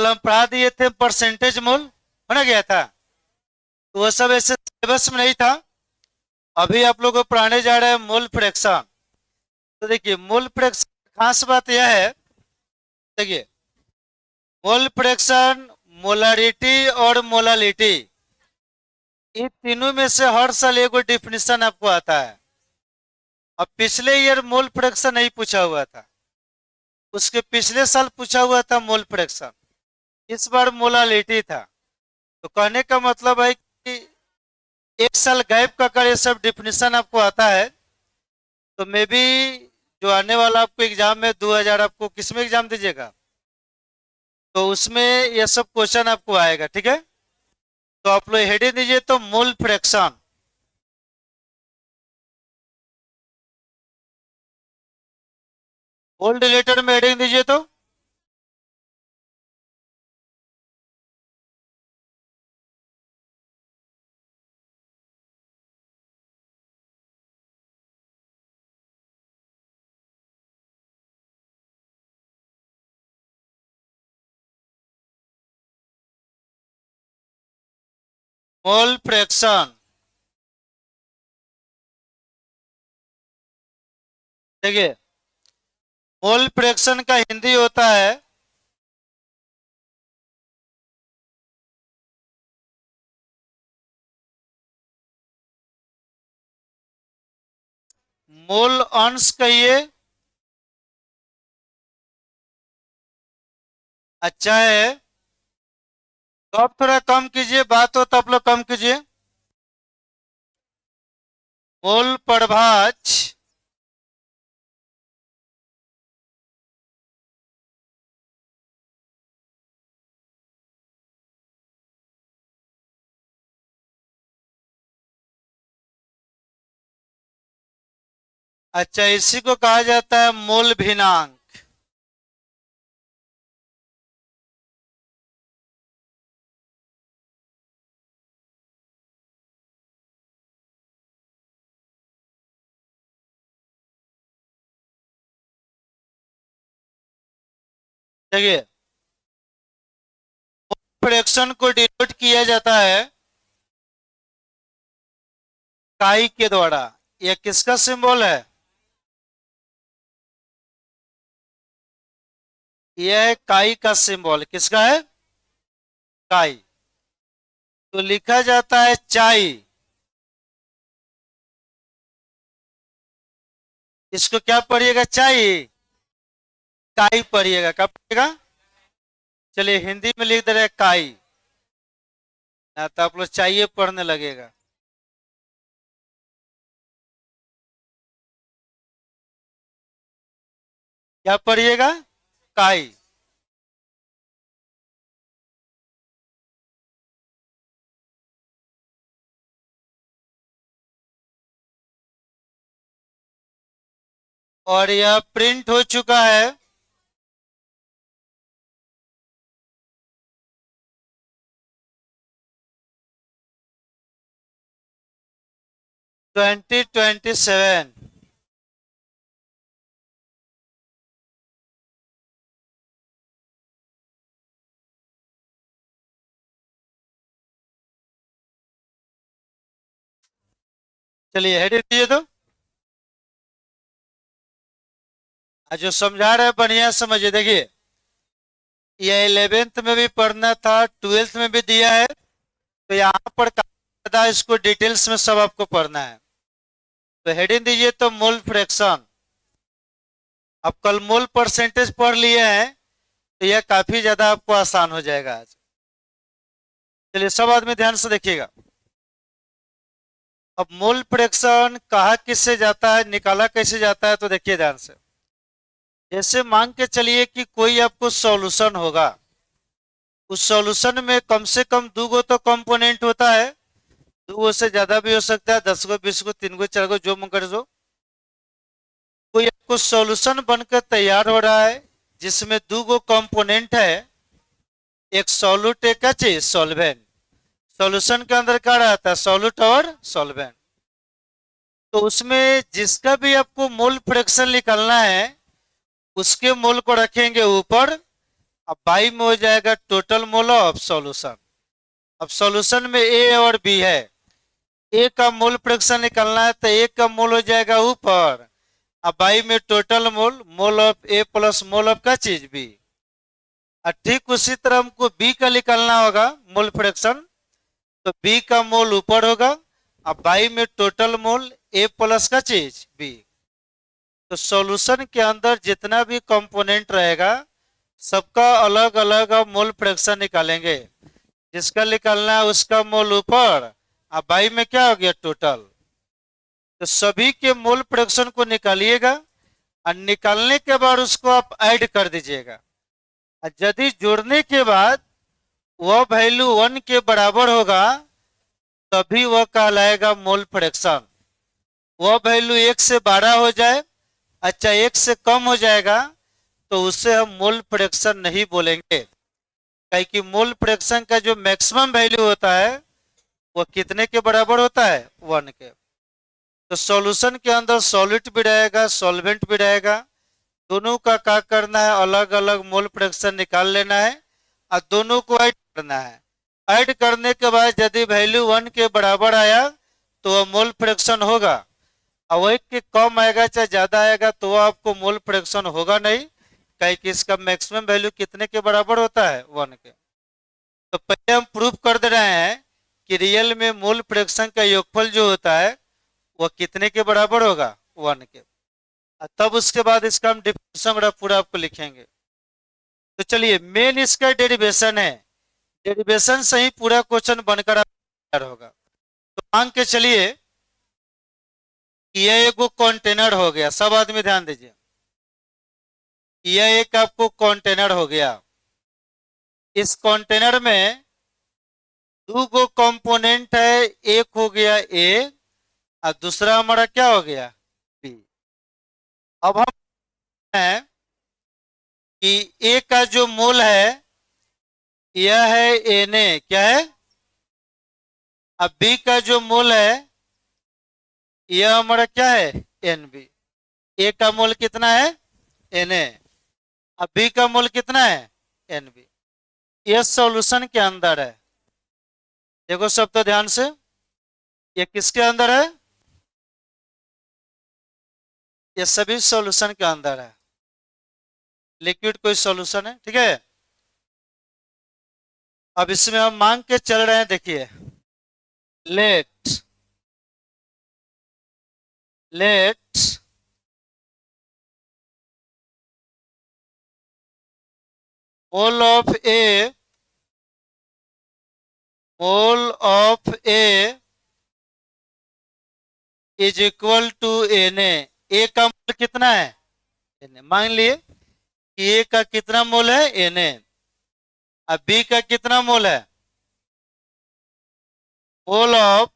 कल हम पढ़ा दिए थे परसेंटेज मोल, बना गया था, तो वो सब ऐसे सिलेबस में नहीं था। अभी आप लोग को पढ़ाने जा रहे हैं मोल फ्रैक्शन। तो देखिए मोल फ्रैक्शन खास बात यह है, देखिए मोल फ्रैक्शन, मोलारिटी और मोलालिटी, ये तीनों में से हर साल एक डिफिनेशन आपको आता है। अब पिछले ईयर मोल फ्रैक्शन नहीं पूछा हुआ था, उसके पिछले साल पूछा हुआ था मोल फ्रैक्शन, इस बार मोलालिटी था। तो कहने का मतलब है कि एक साल गैप का अगर ये सब डिफिनेशन आपको आता है, तो मे बी जो आने वाला आपको एग्जाम है 2000, आपको किसमें एग्जाम दीजिएगा, तो उसमें ये सब क्वेश्चन आपको आएगा। ठीक है, तो आप लोग हेडिंग दीजिए तो मोल फ्रैक्शन। मोल रिलेटेड में हेडिंग दीजिए तो मोल फ्रैक्शन। देखिए मोल फ्रैक्शन का हिंदी होता है मोल अंश कहिए, अच्छा है। तो आप थोड़ा कम कीजिए, बात हो तो आप लोग कम कीजिए। मोल प्रभाज, अच्छा इसी को कहा जाता है मोल भिन्नांक। देखिए फ्रैक्शन को डिनोट किया जाता है काई के द्वारा। यह किसका सिंबल है, यह है काई का सिंबल। किसका है, काई। तो लिखा जाता है चाई, इसको क्या पढ़िएगा, चाई, काई पढ़िएगा। क्या पढ़िएगा, चलिए हिंदी में लिख दे रहे हैं काई, ना तो आप लोग चाहिए पढ़ने लगेगा। क्या पढ़िएगा, काई। और यह प्रिंट हो चुका है 2027। चलिए हेडिंग दीजिए तो। जो समझा रहे हैं बढ़िया समझिए। देखिए ये 11th में भी पढ़ना था, 12th में भी दिया है, तो यहाँ पर ज्यादा इसको डिटेल्स में सब आपको पढ़ना है। तो हेडिंग दीजिए तो मोल फ्रैक्शन। अब कल मोल परसेंटेज पढ़ लिए हैं, तो यह काफी ज्यादा आपको आसान हो जाएगा आज। चलिए सब आदमी ध्यान से देखिएगा। अब मोल फ्रैक्शन कहा किससे जाता है, निकाला कैसे जाता है, तो देखिए ध्यान से। जैसे मान के चलिए कि कोई आपको सॉल्यूशन होगा, उस सॉल्यूशन में कम से कम 2 गो तो कंपोनेंट होता है, 2 गो से ज्यादा भी हो सकता है, 10 गो, 20 गो, 3 गो, 4 गो, जो मन कर दो। कोई आपको सॉल्यूशन बनकर तैयार हो रहा है जिसमें 2 गो कंपोनेंट है, एक सॉल्यूट एक चीज सॉल्वेंट। सॉल्यूशन के अंदर क्या रहता है, सॉल्यूट और सॉल्वेंट। तो उसमें जिसका भी आपको मोल फ्रैक्शन निकालना है, उसके मोल को रखेंगे ऊपर अब बाई में हो जाएगा टोटल मोल ऑफ सॉल्यूशन। अब सॉल्यूशन में ए और बी है, ए का मोल फ्रैक्शन निकालना है तो ए का मोल हो जाएगा ऊपर, अब बाई में total mole, mole of A plus mole of का चीज बी। और ठीक उसी तरह हमको बी का निकालना होगा मोल फ्रैक्शन, तो बी का मोल ऊपर होगा, अब बाई में टोटल मोल ए प्लस का चीज बी। तो सॉल्यूशन के अंदर जितना भी कंपोनेंट रहेगा सबका अलग अलग अब मोल फ्रैक्शन निकालेंगे, जिसका निकालना है उसका मोल ऊपर, अब बाई में क्या हो गया टोटल। तो सभी के मोल फ्रैक्शन को निकालिएगा और निकालने के बाद उसको आप ऐड कर दीजिएगा, और यदि जोड़ने के बाद वह वैल्यू 1 के बराबर होगा तभी वह कहलाएगा मोल फ्रैक्शन। वह वैल्यू 1 से 12 हो जाए, अच्छा 1 से कम हो जाएगा तो उससे हम मोल फ्रैक्शन नहीं बोलेंगे, क्योंकि मोल फ्रैक्शन का जो मैक्सिमम वैल्यू होता है वो कितने के बराबर होता है, 1 के। तो सॉल्यूशन के अंदर सॉलिड भी रहेगा सॉल्वेंट भी रहेगा, दोनों का क्या करना है, अलग अलग मोल फ्रैक्शन निकाल लेना है और दोनों को ऐड करना है। ऐड करने के बाद यदि वैल्यू 1 के बराबर आया तो वह मोल फ्रैक्शन होगा, और 1 के कम आएगा चाहे ज्यादा आएगा तो वह आपको मोल फ्रैक्शन होगा नहीं, क्योंकि इसका मैक्सिमम वैल्यू कितने के बराबर होता है, 1 के। तो पहले हम प्रूफ कर दे रहे हैं कि रियल में मोल फ्रैक्शन का योगफल जो होता है वह कितने के बराबर होगा, 1 के। तब उसके बाद इसका हम डिफरेंशियल वगैरह पूरा आपको लिखेंगे। तो चलिए मेन इसका डेरिवेशन है, डेरिवेशन से ही पूरा क्वेश्चन बनकर तैयार होगा। तो मान के चलिए कि यह एक कंटेनर हो गया, सब आदमी ध्यान दीजिए, यह एक आपको कंटेनर हो गया, इस कंटेनर में दो गो कंपोनेंट है, एक हो गया ए और दूसरा हमारा क्या हो गया, बी। अब हम हैं कि ए का जो मोल है यह है Na, क्या है, अब बी का जो मोल है यह हमारा क्या है, Nb। ए का मोल कितना है, Na, अब बी का मोल कितना है, Nb। यह सॉल्यूशन के अंदर है, देखो सब तो ध्यान से, ये किसके अंदर है, ये सभी सॉल्यूशन के अंदर है, लिक्विड कोई सॉल्यूशन है, ठीक है। अब इसमें हम मांग के चल रहे हैं, देखिए let mole of A is equal to Na। A का मोल कितना है, Na। मान लिए कि ए का कितना मोल है, Na। अब बी का कितना मोल है, mole of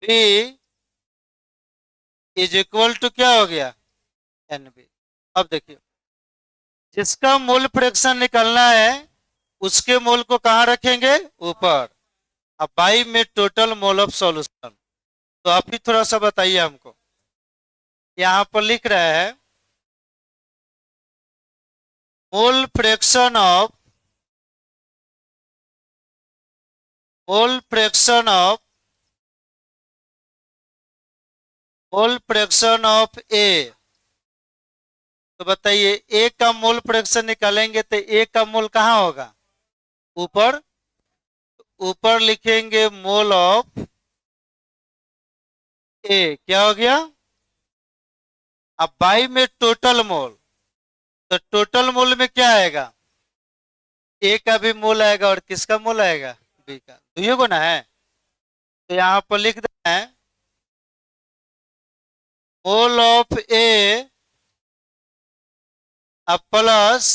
B is equal to क्या हो गया, Nb। अब देखिए जिसका मोल फ्रैक्शन निकालना है उसके मोल को कहां रखेंगे, ऊपर, अब बाई में टोटल मोल ऑफ सॉल्यूशन। तो आप ही थोड़ा सा बताइए हमको, यहां पर लिख रहा है mole fraction of mole fraction of mole fraction of A. तो बताइए ए का मोल फ्रैक्शन निकालेंगे तो ए का मोल कहां होगा, ऊपर, ऊपर लिखेंगे मोल ऑफ ए, क्या हो गया, अब बाई में टोटल मोल, तो टोटल मोल में क्या आएगा, ए का भी मोल आएगा और किसका मोल आएगा, बी का, दुइयों को ना है। तो यहां पर लिख देना है मोल ऑफ ए अब प्लस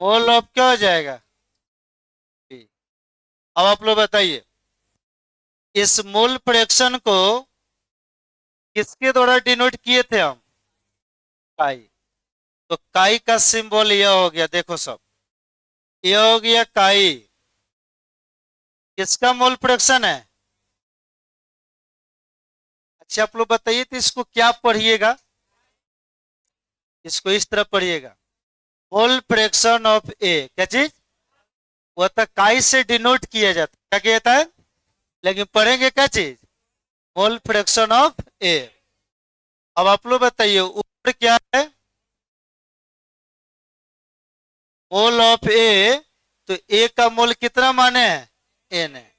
मोल ऑफ क्या हो जाएगा, बी। अब आप लोग बताइए इस मोल फ्रैक्शन को किसके द्वारा डिनोट किए थे हम, काई। तो काई का सिंबल यह हो गया, देखो सब यह हो गया काई, किसका मोल फ्रैक्शन है। अच्छा आप लोग बताइए तो इसको क्या पढ़िएगा, इसको इस तरह पढ़िएगा, मोल फ्रैक्शन ऑफ ए, क्या चीज, वो तो काई से डिनोट किया जाता है, क्या किया जाता है, लेकिन पढ़ेंगे क्या चीज, मोल फ्रैक्शन ऑफ ए। अब आप लोग बताइए ऊपर क्या है, मोल ऑफ ए, तो ए का मोल कितना माने हैं, एन है,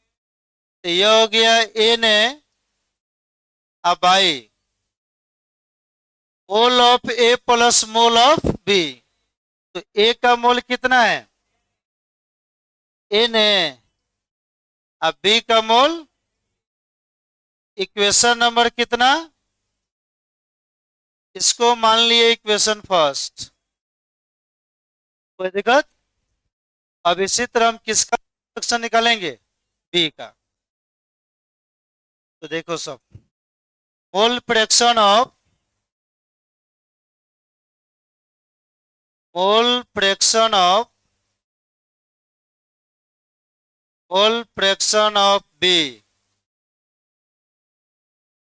तो ये हो गया एन है। अब आई mole of A plus mole of B, तो ए का मोल कितना है, एन है, अब बी का मोल, इक्वेशन नंबर कितना, इसको मान लिए इक्वेशन फर्स्ट, कोई दिक्कत। अब इसी तरह हम किसका फ्रैक्शन निकालेंगे, बी का, तो देखो सब, mole fraction of, mole fraction of, mole fraction of B,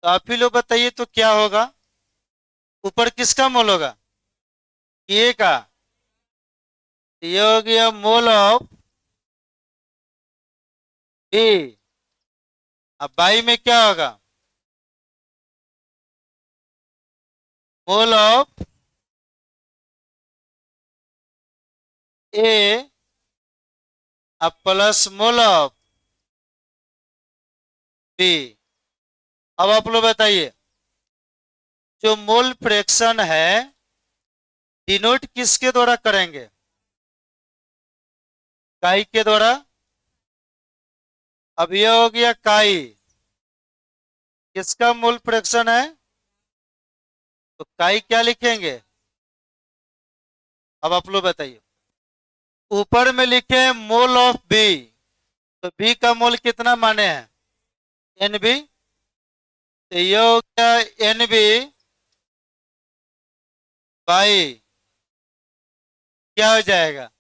तो आप ही लोग बताइए तो क्या होगा, ऊपर किसका मोल होगा, ए का, ये हो गया मोल ऑफ बी, अब बाई में क्या होगा, मोल ऑफ ए, अब प्लस मोल ऑफ बी। अब आप लोग बताइए जो मोल फ्रैक्शन है डिनोट किसके द्वारा करेंगे, काई के द्वारा। अब यह हो गया काई, किसका मोल फ्रैक्शन है, तो काई क्या लिखेंगे, अब आप लोग बताइए, ऊपर में लिखे मोल ऑफ बी, तो बी का मोल कितना माने हैं, एन बी, तो ये हो गया एन बी बाई, क्या हो जाएगा,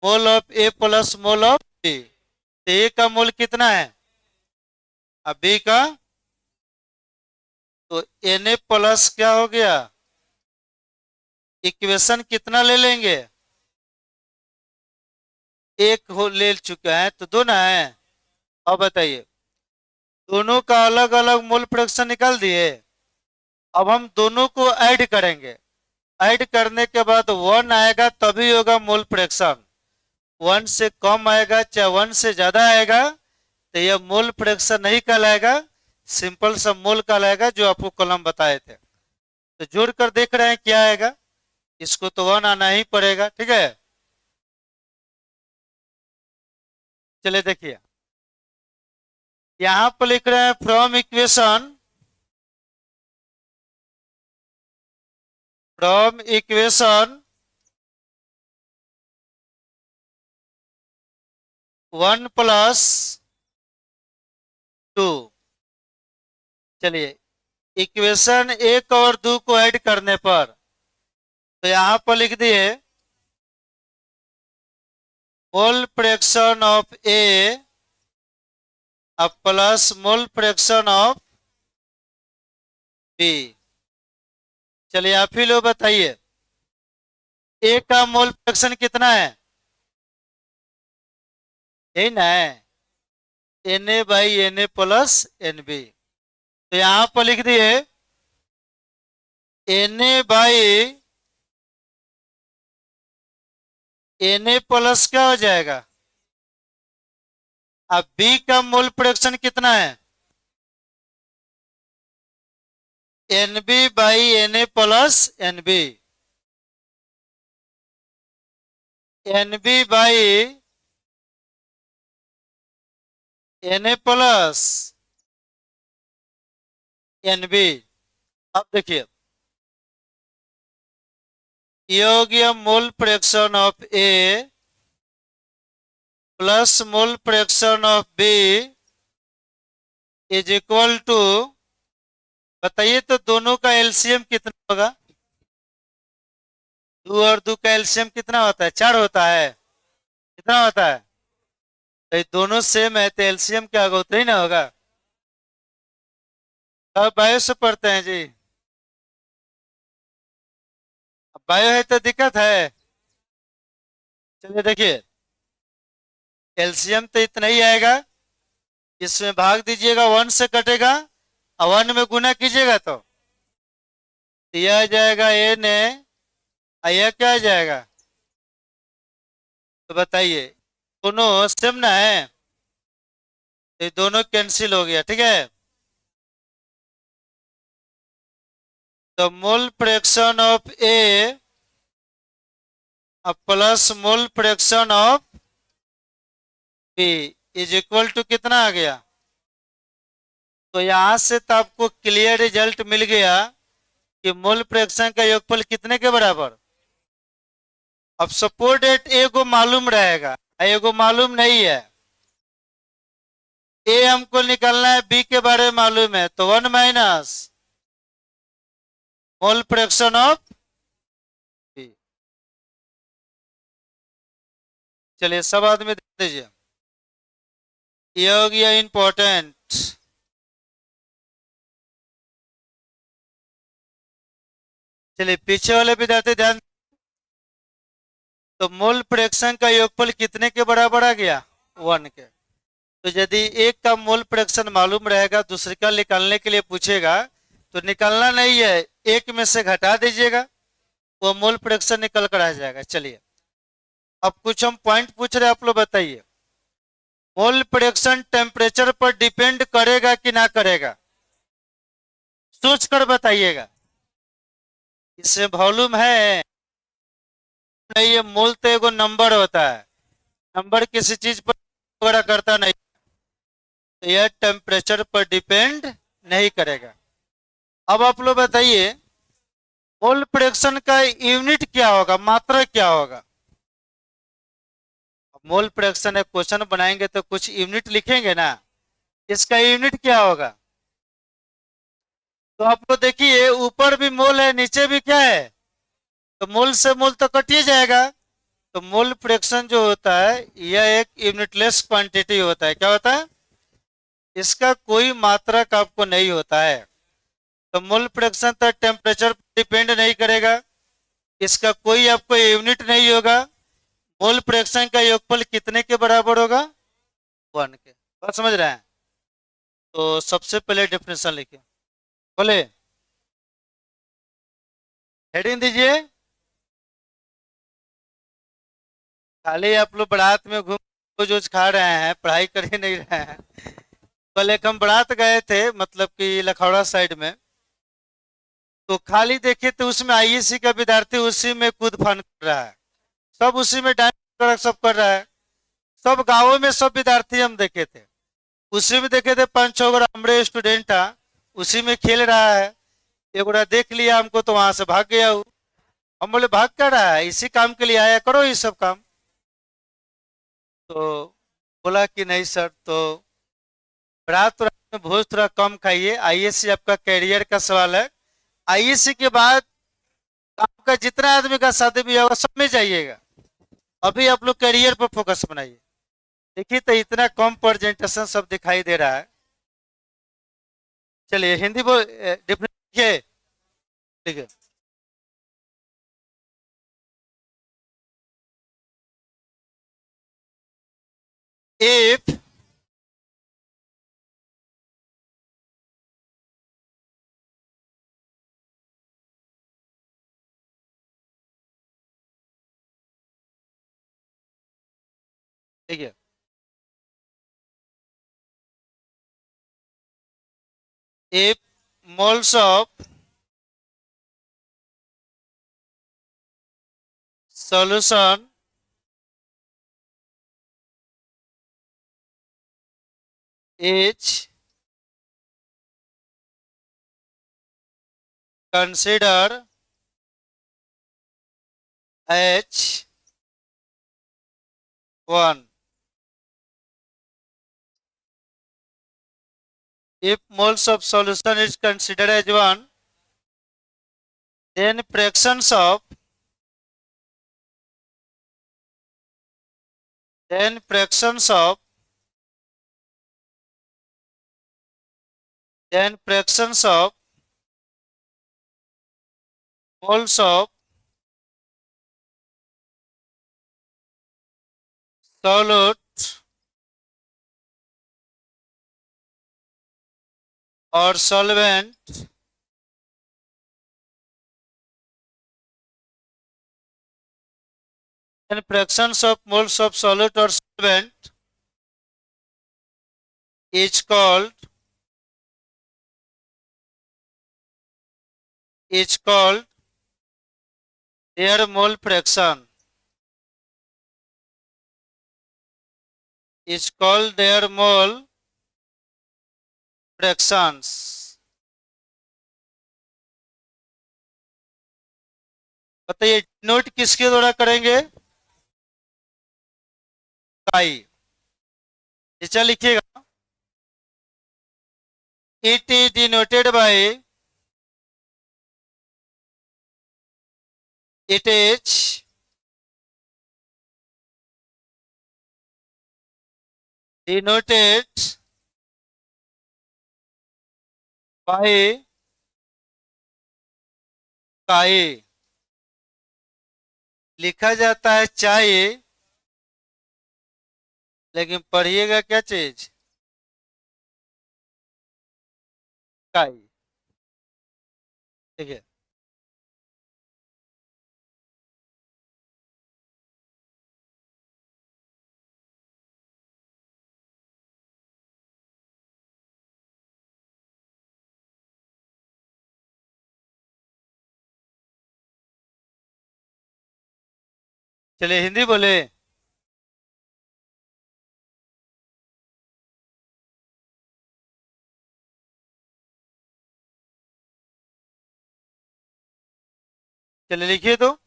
mole of A plus mole of B, तो ए का मोल कितना है, अब बी का, तो एन ए प्लस क्या हो गया, इक्वेशन कितना ले लेंगे, एक हो ले चुका है तो दो ना है। अब बताइए दोनों का अलग अलग मोल फ्रैक्शन निकाल दिए, अब हम दोनों को ऐड करेंगे, ऐड करने के बाद वन आएगा तभी होगा मोल फ्रैक्शन, वन से कम आएगा चाहे वन से ज्यादा आएगा तो यह मोल फ्रैक्शन नहीं कहलाएगा, सिंपल सा मोल कहलाएगा जो आपको कॉलम बताए थे। तो जोड़ कर देख रहे हैं क्या आएगा, इसको तो वन आना ही पड़ेगा, ठीक है। चलिए देखिए यहां पर लिख रहे हैं फ्रॉम इक्वेशन 1+2, चलिए इक्वेशन एक और दो को ऐड करने पर, तो यहां पर लिख दिए मोल फ्रैक्शन ऑफ ए अब plus mole fraction of B. चलिए आप ही लोग बताइए ए का मोल फ्रैक्शन कितना है, यही ना है, N A by N A plus N B, तो यहां पर लिख दिए N A by N A plus क्या हो जाएगा, अब बी का मोल फ्रैक्शन कितना है, N B by N A plus N B, N B by N A plus N B. अब देखिए ये हो गया mole fraction of A plus mole fraction of B is equal to, बताइए तो दोनों का एलसीएम कितना होगा, दो और दो का एलसीएम कितना होता है, चार होता है, कितना होता है, तो ये दोनों सेम है तो एलसीएम क्या होगा, उतना ही ना होगा। अब बायो से पढ़ते हैं जी, बायो है तो दिक्कत है। चलिए देखिए, एलसीएम तो इतना ही आएगा, इसमें भाग दीजिएगा, 1 से कटेगा और 1 में गुना कीजिएगा तो यह आ जाएगा एन ए, और यह क्या आ जाएगा, तो बताइए, दोनों सेम ना है, तो ये दोनों कैंसिल हो गया, ठीक है। तो mole fraction of A plus mole fraction of B is equal to कितना आ गया, तो यहां से तो आपको क्लियर रिजल्ट मिल गया कि मोल फ्रैक्शन का योगफल कितने के बराबर। अब सपोज डेट ए को मालूम रहेगा, ए को मालूम नहीं है, ए हमको निकालना है, बी के बारे में मालूम है, तो 1 minus mole fraction of B. चलिए सब आदमी देख दीजिए, ये हो गया इंपॉर्टेंट। चलिए पीछे वाले विद्यार्थी ध्यान, तो मोल फ्रैक्शन का योगफल कितने के बराबर आ गया, 1 के। तो यदि एक का मोल फ्रैक्शन मालूम रहेगा, दूसरे का निकालने के लिए पूछेगा तो निकालना नहीं है, एक में से घटा दीजिएगा, वो मोल फ्रैक्शन निकल कर आ जाएगा। चलिए अब कुछ हम पॉइंट पूछ रहे हैं, आप लोग बताइए, मोल फ्रैक्शन टेम्परेचर पर डिपेंड करेगा कि ना करेगा, सोच कर बताइएगा। इससे वॉल्यूम है नहीं, ये मोल तो एगो नंबर होता है, नंबर किसी चीज पर वगैरह करता नहीं, तो यह टेम्परेचर पर डिपेंड नहीं करेगा। अब आप लोग बताइए, मोल फ्रैक्शन का यूनिट क्या होगा, मात्रा क्या होगा। मोल फ्रैक्शन एक क्वेश्चन बनाएंगे तो कुछ यूनिट लिखेंगे ना, इसका यूनिट क्या होगा। तो आप लोग देखिए, ऊपर भी मोल है, नीचे भी क्या है, तो मोल से मोल तो कटिए जाएगा। तो मोल फ्रैक्शन जो होता है यह एक यूनिटलेस क्वांटिटी होता है, क्या होता है, इसका कोई मात्रक आपको नहीं होता है। तो मोल फ्रैक्शन तो टेम्परेचर पर डिपेंड नहीं करेगा, इसका कोई आपको यूनिट नहीं होगा, मोल फ्रैक्शन का योगफल कितने के बराबर होगा, 1 के। बात समझ रहे हैं। तो सबसे पहले डेफिनेशन लिखिए, बोले हेडिंग दीजिए। खाली आप लोग बारात में घूम रोज खा रहे हैं, पढ़ाई कर ही नहीं रहे हैं। कल एक हम बारात गए थे, मतलब कि लखौड़ा साइड में, तो खाली देखे तो उसमें आईएससी का विद्यार्थी उसी में कूद फान कर रहा है, सब उसी में डांस सब कर रहा है, सब गाँवों में सब विद्यार्थी हम देखे थे, उसी में देखे थे 5-6 गो हमरे स्टूडेंट था, उसी में खेल रहा है। एक बड़ा देख लिया हमको तो वहां से भाग गया हूँ। हम बोले भाग कर रहा है, इसी काम के लिए आया करो ये सब काम। तो बोला कि नहीं सर, तो रात रात में भोज थोड़ा कम खाइए, आईएससी आपका कैरियर का सवाल है, आईएससी के बाद आपका जितना आदमी का शादी भी होगा सब में जाइएगा, अभी आप लोग कैरियर पर फोकस बनाइए। देखिए तो इतना कम प्रेजेंटेशन सब दिखाई दे रहा है। चलिए हिंदी बोल डिफरेंट, ठीक है। if ठीक है, if moles of solution is considered as 1, if moles of solution is considered as 1, then fractions of then fractions of then fractions of moles of solute और solvent and fractions of moles of solute or solvent is called their mole fraction is called their mole fractions। बताइए note किसके द्वारा करेंगे? काई। नीचे लिखिएगा it is denoted by it is denoted by काई। लिखा जाता है चाय, लेकिन पढ़िएगा क्या चीज? काई। ठीक है, चलिए हिंदी बोले। चलिए लिखिए तो।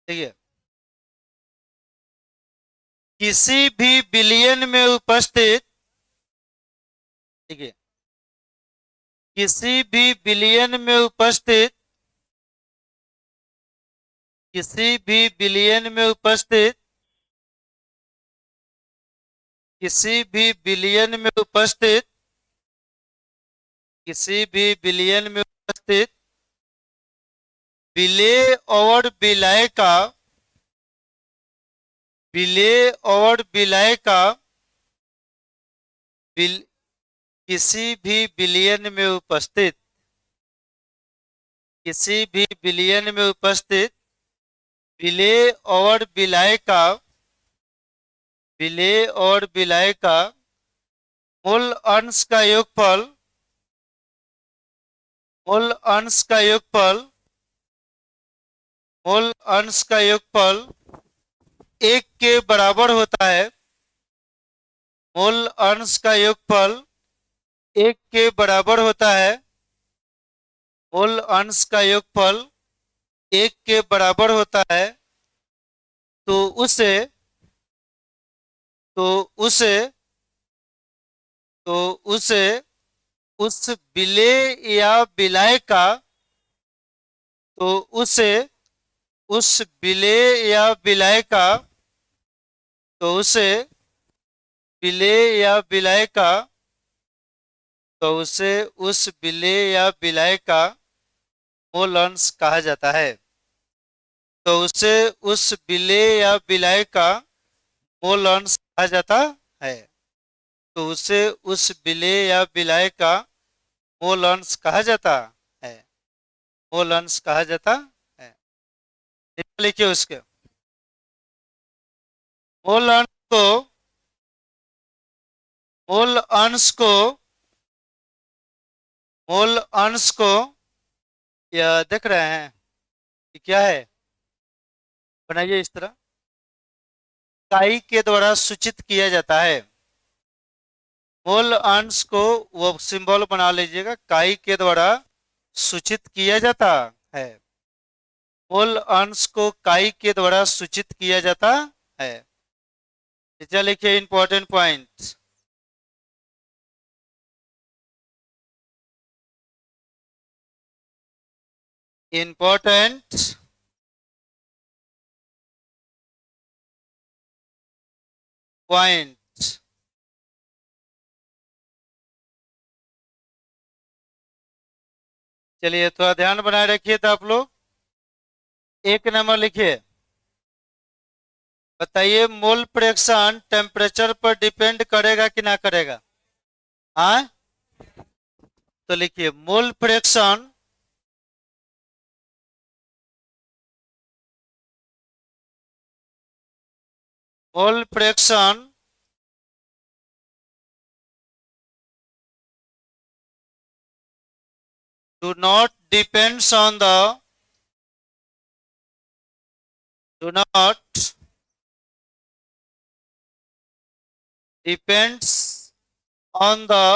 ठीक है, किसी भी बिलियन में उपस्थित, ठीक है, किसी भी बिलियन में उपस्थित, किसी भी बिलियन में उपस्थित, किसी भी बिलियन में उपस्थित, किसी भी बिलियन में उपस्थित विलेय और विलय का, विलेय और विलय का किसी भी बिलियन में उपस्थित, किसी भी बिलियन में उपस्थित विलेय और विलय का, विलेय और विलय का मूल अंश का योगफल, मूल अंश का योगफल, मूल अंश का योगफल एक के बराबर होता है। मूल अंश का योगफल एक के बराबर होता है। मूल अंश का योगफल एक के बराबर होता है। तो उसे तो उसे तो उसे उस विलेय या विलय का, तो उसे उस विलेय या विलय का, तो उसे विलेय या विलय का, तो उसे उस विलेय या विलय का मूल अंश कहा जाता है। तो उसे उस विलेय या विलय का मूल अंश कहा जाता है। तो उसे उस विलेय या विलय का मूल अंश कहा जाता है। मूल अंश कहा जाता है। लिखिए उसके मूल अंश को, मूल अंश को, मूल अंश को, यह देख रहे हैं कि क्या है? बनाइए इस तरह, काई के द्वारा सूचित किया जाता है। मूल अंश को वो सिंबल बना लीजिएगा, काई के द्वारा सूचित किया जाता है। मूल अंश को काई के द्वारा सूचित किया जाता है। नीचे लिखिए इंपॉर्टेंट पॉइंट। Important point. चलिए थोड़ा ध्यान बनाए रखिए। तो आप लोग एक नंबर लिखिए, बताइए मोल फ्रैक्शन टेम्परेचर पर डिपेंड करेगा कि ना करेगा? हाँ, तो लिखिए mole fraction do not depends on the do not depends on the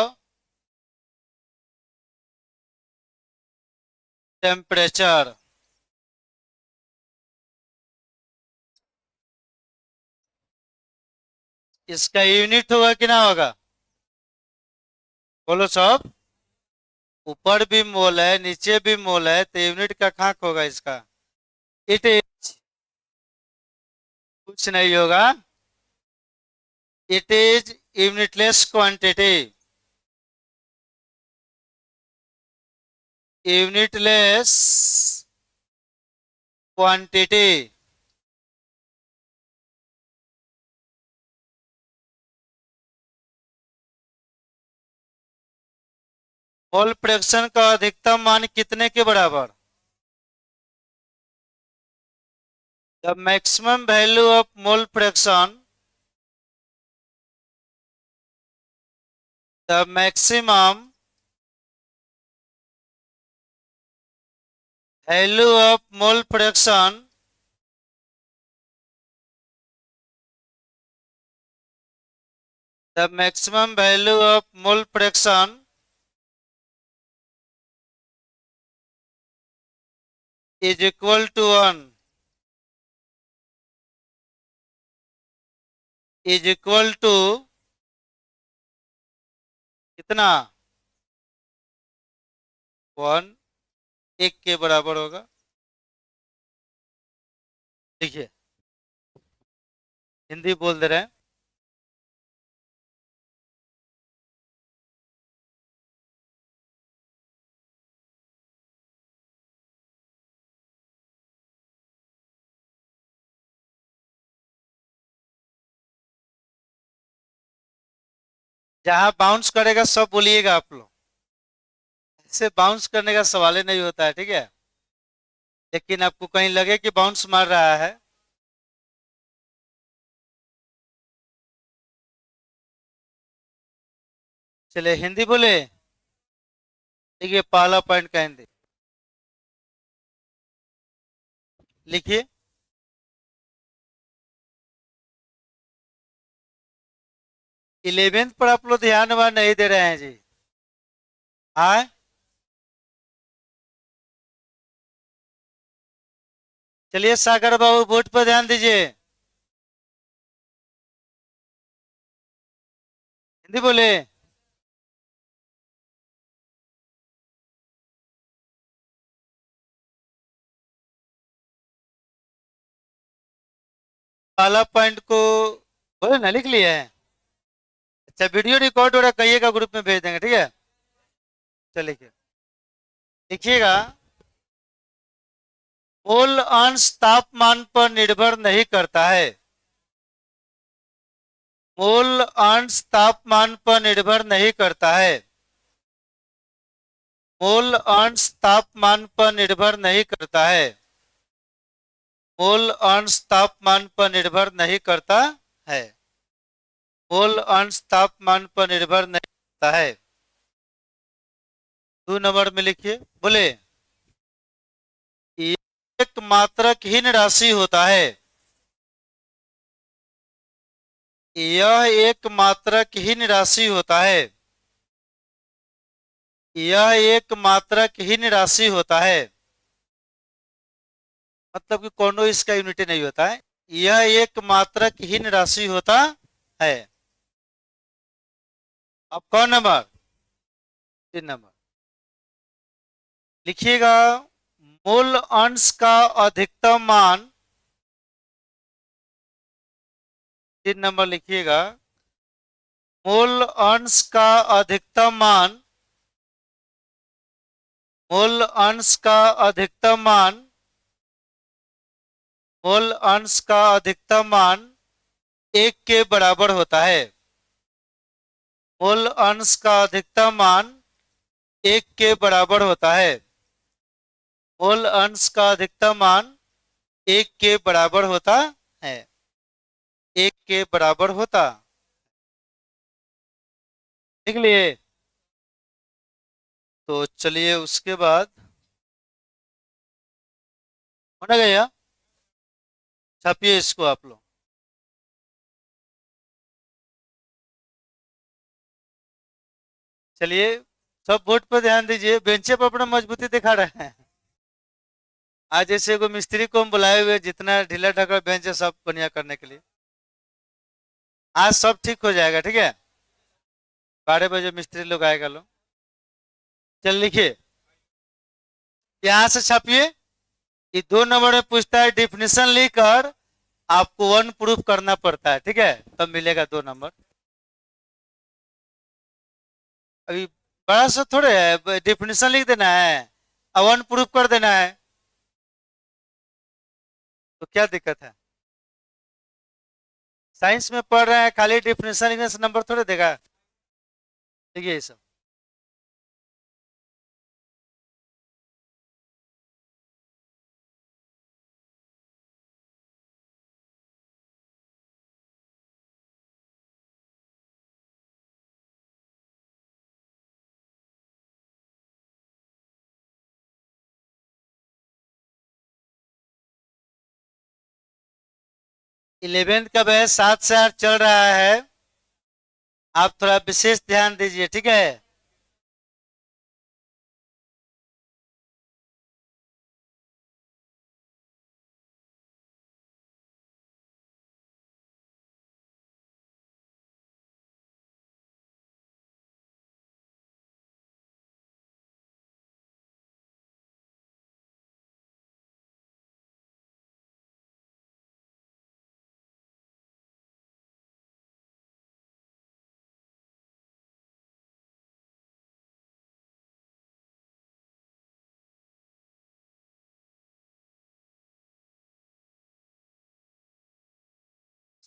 temperature। इसका यूनिट होगा कि ना होगा? बोलो सब। ऊपर भी मोल है नीचे भी मोल है तो यूनिट का खाक होगा इसका। इट इज, कुछ नहीं होगा। It is unitless quantity. Unitless quantity. Mole fraction का अधिकतम मान कितने के बराबर? The maximum value of mole fraction, the maximum value of mole fraction the maximum value of mole fraction is equal to 1, is equal to कितना? 1, एक के बराबर होगा। देखिए हिंदी बोल दे रहे हैं। जहां बाउंस करेगा सब बोलिएगा आप लोग। इससे बाउंस करने का सवाल ही नहीं होता है, ठीक है। लेकिन आपको कहीं लगे कि बाउंस मार रहा है, चलिए हिंदी बोले। देखिए पहला पॉइंट का हिंदी लिखिए। 11th पर आप लोग ध्यान वान नहीं दे रहे हैं जी। हाँ, चलिए सागर बाबू बोर्ड पर ध्यान दीजिए। हिंदी बोले। पहला पॉइंट को बोले ना, लिख लिया है। अच्छा वीडियो रिकॉर्ड हो रहा है, कहिएगा ग्रुप में भेज देंगे, ठीक है। चलिए लिखिएगा। मोल अंश तापमान पर निर्भर नहीं करता है। मोल अंश तापमान पर निर्भर नहीं करता है। मोल अंश तापमान पर निर्भर नहीं करता है। मोल अंश तापमान पर निर्भर नहीं करता है। मोल अंश तापमान पर निर्भर नहीं करता है। 2 नंबर में लिखिए। बोले यह एक मात्रकहीन राशि होता है। यह एक मात्रकहीन राशि होता है। यह एक मात्रकहीन राशि होता है। मतलब कि कोनो इसका यूनिट नहीं होता है। यह एक मात्रकहीन राशि होता है। अब कौन नंबर? 3 नंबर लिखिएगा। मूल अंश का अधिकतम मान, 3 नंबर लिखिएगा। मूल अंश का अधिकतम मान, मूल अंश का अधिकतम मान, मोल अंश का अधिकतम मान 1 के बराबर होता है। मोल अंश का अधिकतम मान 1 के बराबर होता है। मोल अंश का अधिकतम मान 1 के बराबर होता है। 1 के बराबर होता। लिख लिए? तो चलिए उसके बाद होना गया, छापिए इसको आप लोग। चलिए सब बोर्ड पर ध्यान दीजिए, बेंचे पर अपना मजबूती दिखा रहे हैं। आज जैसे को मिस्त्री को हम बुलाए हुए, जितना ढीला ढाका बेंच है सब बढ़िया करने के लिए। आज सब ठीक हो जाएगा, ठीक है। 12 बजे मिस्त्री लोग आएगा लोग। चल लिखिए, यहां से छापिए। ये 2 नंबर में पूछता है, डिफिनेशन लिखकर आपको वन प्रूफ करना पड़ता है, ठीक है, तब मिलेगा 2 नंबर। अभी बड़ा सा थोड़े है, डिफिनेशन लिख देना है और वन प्रूफ कर देना है, तो क्या दिक्कत है। साइंस में पढ़ रहे हैं, खाली डिफिनेशन लिखने से नंबर थोड़े देगा। देखिए ये सब 11th का बैच 7 से 8 चल रहा है। आप थोड़ा विशेष ध्यान दीजिए, ठीक है।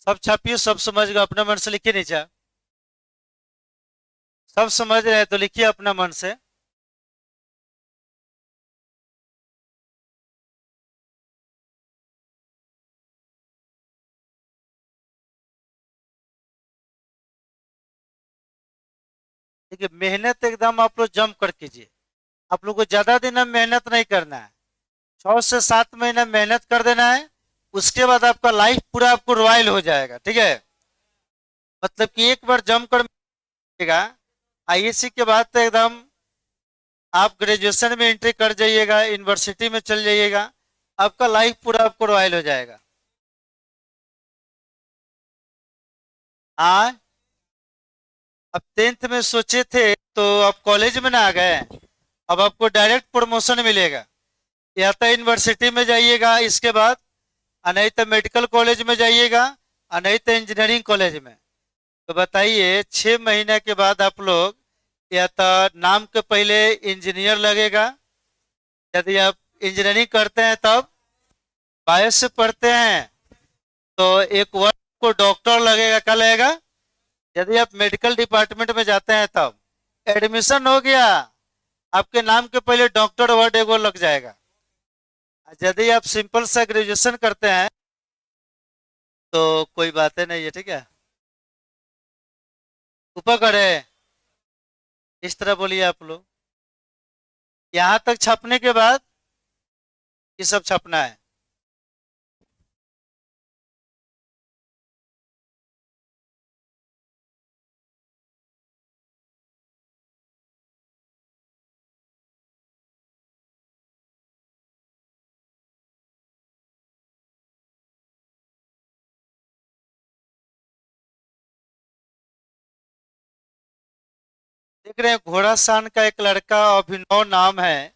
सब छापिए, सब समझ गए, अपने मन से लिखिए नीचे। सब समझ रहे हैं तो लिखिए अपना मन से। देखिए मेहनत एकदम आप लोग जम कर कीजिए। आप लोग को ज्यादा दिन में मेहनत नहीं करना है, 6 से 7 महीना मेहनत कर देना है। उसके बाद आपका लाइफ पूरा आपको रॉयल हो जाएगा, ठीक है। मतलब कि एक बार जम कर मिलेगा, आईएससी के बाद तो एकदम आप ग्रेजुएशन में एंट्री कर जाइएगा, यूनिवर्सिटी में चल जाइएगा, आपका लाइफ पूरा आपको रॉयल हो जाएगा। हाँ, अब 10th में सोचे थे तो आप कॉलेज में ना आ गए, अब आपको डायरेक्ट प्रमोशन मिलेगा। या तो यूनिवर्सिटी में जाइएगा इसके बाद, और नहीं तो मेडिकल कॉलेज में जाइएगा, और नहीं तो इंजीनियरिंग कॉलेज में। तो बताइए 6 महीने के बाद आप लोग, या तो नाम के पहले इंजीनियर लगेगा, यदि आप इंजीनियरिंग करते हैं तब, बायो से पढ़ते हैं तो एक वर्ष को डॉक्टर लगेगा, क्या लगेगा, यदि आप मेडिकल डिपार्टमेंट में जाते हैं तब। एडमिशन हो गया, आपके नाम के पहले डॉक्टर वर्ड एगो लग जाएगा। यदि आप सिंपल सा ग्रेजुएशन करते हैं तो कोई बातें नहीं है, ठीक है। ऊपर करे, इस तरह बोलिए आप लोग। यहां तक छपने के बाद ये सब छपना है। देख रहे हैं घोड़ा शान का एक लड़का अभिनव नाम है,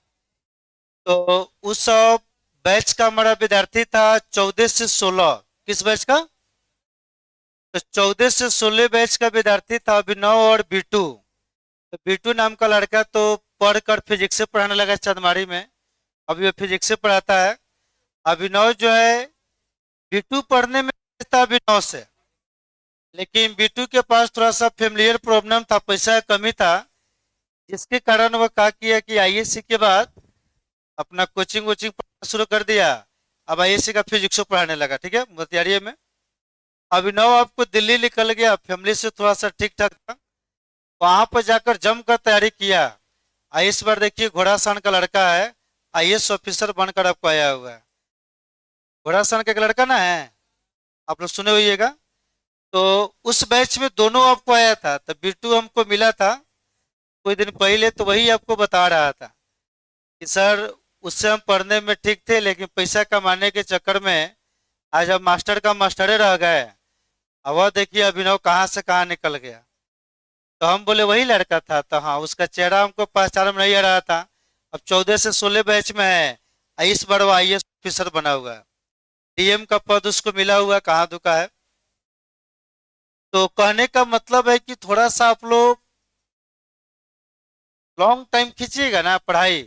तो उस बैच का हमारा विद्यार्थी था 14 से 16। किस बैच का? तो 14 से 16 बैच का विद्यार्थी था अभिनव और बीटू। तो बीटू नाम का लड़का तो पढ़कर फिजिक्स से पढ़ाने लगा चंदमारी में, अभी वो फिजिक्स से पढ़ाता है। अभिनव जो है B2 पढ़ने में तेज था अभिनव से, लेकिन B2 के पास थोड़ा सा फेमिलियर प्रॉब्लम था, पैसा का कमी था, जिसके कारण वह क्या किया कि आईएससी के बाद अपना कोचिंग वोचिंग पढ़ना शुरू कर दिया। अब आईएससी का फिजिक्स पढ़ाने लगा, ठीक है, मोतिहारी में। अभिनव आपको दिल्ली निकल गया, फैमिली से थोड़ा सा ठीक ठाक था, वहां पर जाकर जमकर तैयारी किया। इस बार देखिए घोड़ासान का लड़का है, आईएएस ऑफिसर बनकर आपको आया हुआ है। घोड़ासान का एक लड़का ना है, आप लोग सुने होइएगा। तो उस बैच में दोनों आपको आया था, तो बिट्टू हमको मिला था कुछ दिन पहले, तो वही आपको बता रहा था कि सर उससे हम पढ़ने में ठीक थे, लेकिन पैसा कमाने के चक्कर में आज हम मास्टर का मास्टरे रह गए। अब वह देखिए अभिनव कहाँ से कहाँ निकल गया। तो हम बोले वही लड़का था, तो हाँ उसका चेहरा हमको पहचान में नहीं आ रहा था। अब 14 से 16 बैच में है, इस बार वो आईएएस ऑफिसर बना हुआ है, डीएम का पद उसको मिला हुआ, कहाँ दुका है। तो कहने का मतलब है कि थोड़ा सा आप लोग लॉन्ग टाइम खींचिएगा ना पढ़ाई।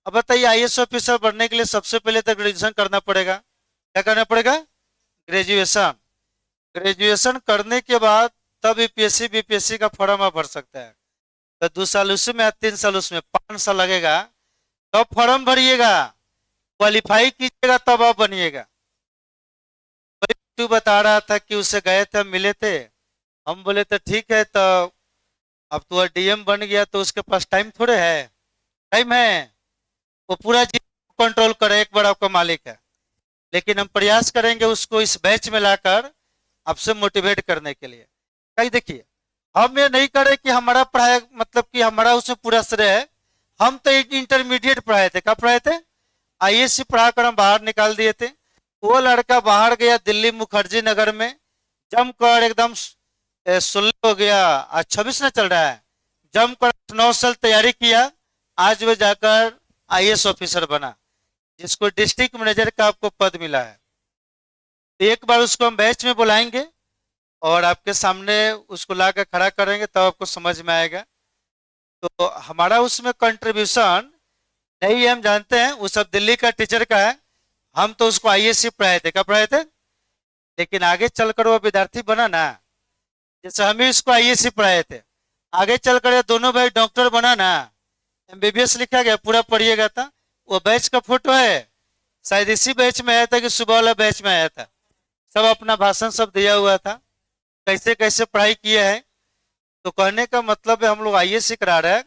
अब बताइए आईएएस ऑफिसर बनने के लिए सबसे पहले तो ग्रेजुएशन करना पड़ेगा। क्या करना पड़ेगा? ग्रेजुएशन। ग्रेजुएशन करने के बाद तब यूपीएससी बीपीएससी का फॉर्म आप भर सकते हैं। तो 2 साल उसमें या 3 साल उसमें, 5 साल लगेगा। तब फॉर्म भरिएगा, क्वालिफाई कीजिएगा, तब आप बनिएगा। तू बता रहा था कि उससे गए थे, मिले थे, हम बोले तो ठीक है, तो अब तो डीएम बन गया तो उसके पास टाइम थोड़े है। टाइम है, वो पूरा जीवन कंट्रोल करे, एक बड़ा आपका मालिक है। लेकिन हम प्रयास करेंगे उसको इस बैच में लाकर आपसे मोटिवेट करने के लिए। कहीं देखिए हम ये नहीं करें कि हमारा पढ़ाई मतलब कि हमारा उसमें पूरा श्रेय है। हम तो एक इंटरमीडिएट पढ़ाए थे, क्या पढ़ाए थे? आईएएससी पढ़ाकर हम बाहर निकाल दिए थे। वो लड़का बाहर गया दिल्ली मुखर्जी नगर में, जमकर एकदम 16 हो गया, आज 26 ना चल रहा है, जमकर 9 साल तैयारी किया। आज वो जाकर आईएएस ऑफिसर बना, जिसको डिस्ट्रिक्ट मैनेजर का आपको पद मिला है। तो एक बार उसको हम बैच में बुलाएंगे और आपके सामने उसको ला कर खड़ा करेंगे, तब आपको समझ में आएगा। तो हमारा उसमें कंट्रीब्यूशन नहीं है, हम जानते हैं वो सब दिल्ली का टीचर का है। हम तो उसको आईएएससी पढ़ाए थे, क्या पढ़ाए थे? लेकिन आगे चलकर वो विद्यार्थी बना ना, जैसे हम ही उसको आईएएससी पढ़ाए थे, आगे चलकर ये दोनों भाई डॉक्टर बना ना। एमबीबीएस लिखा गया, पूरा पढ़िएगा था। वो बैच का फोटो है, शायद इसी बैच में आया था कि सुबह वाला बैच में आया था। सब अपना भाषण सब दिया हुआ था, कैसे कैसे पढ़ाई किए हैं। तो कहने का मतलब है हम लोग आईएएससी करा रहे हैं,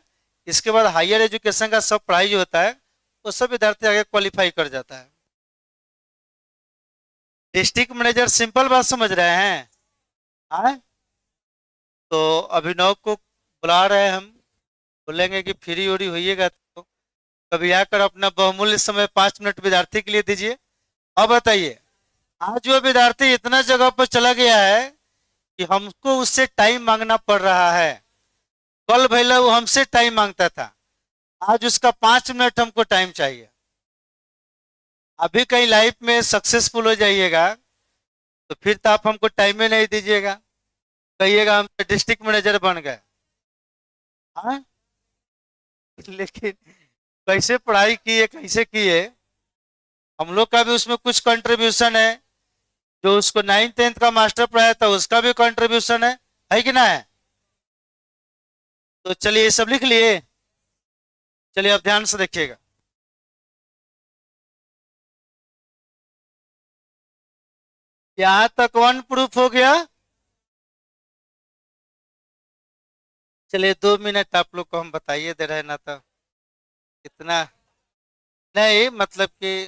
इसके बाद हायर एजुकेशन का सब पढ़ाई जो होता है वो सब विद्यार्थी आगे क्वालिफाई कर जाता है। डिस्ट्रिक्ट मैनेजर सिंपल बात समझ रहे हैं? हाँ, तो अभिनव को बुला रहे हैं हम, बोलेंगे कि फ्री उरी होइएगा तो कभी आकर अपना बहुमूल्य समय 5 मिनट विद्यार्थी के लिए दीजिए। अब बताइए, आज वो विद्यार्थी इतना जगह पर चला गया है कि हमको उससे टाइम मांगना पड़ रहा है। कल भैया वो हमसे टाइम मांगता था, आज उसका 5 मिनट हमको टाइम चाहिए। अभी कहीं लाइफ में सक्सेसफुल हो जाइएगा तो फिर तो आप हमको टाइम ही नहीं दीजिएगा, कहिएगा हम डिस्ट्रिक्ट मैनेजर बन गए। हाँ, लेकिन कैसे पढ़ाई किए, कैसे किए, हम लोग का भी उसमें कुछ कंट्रीब्यूशन है। जो उसको 9th 10th का मास्टर पढ़ाया था उसका भी कंट्रीब्यूशन है कि ना है? तो चलिए ये सब लिख लिए, चलिए अब ध्यान से देखिएगा। यहां तक वन प्रूफ हो गया। चलिए 2 मिनट आप लोग को हम बताइए दे रहे ना, तो इतना नहीं, मतलब कि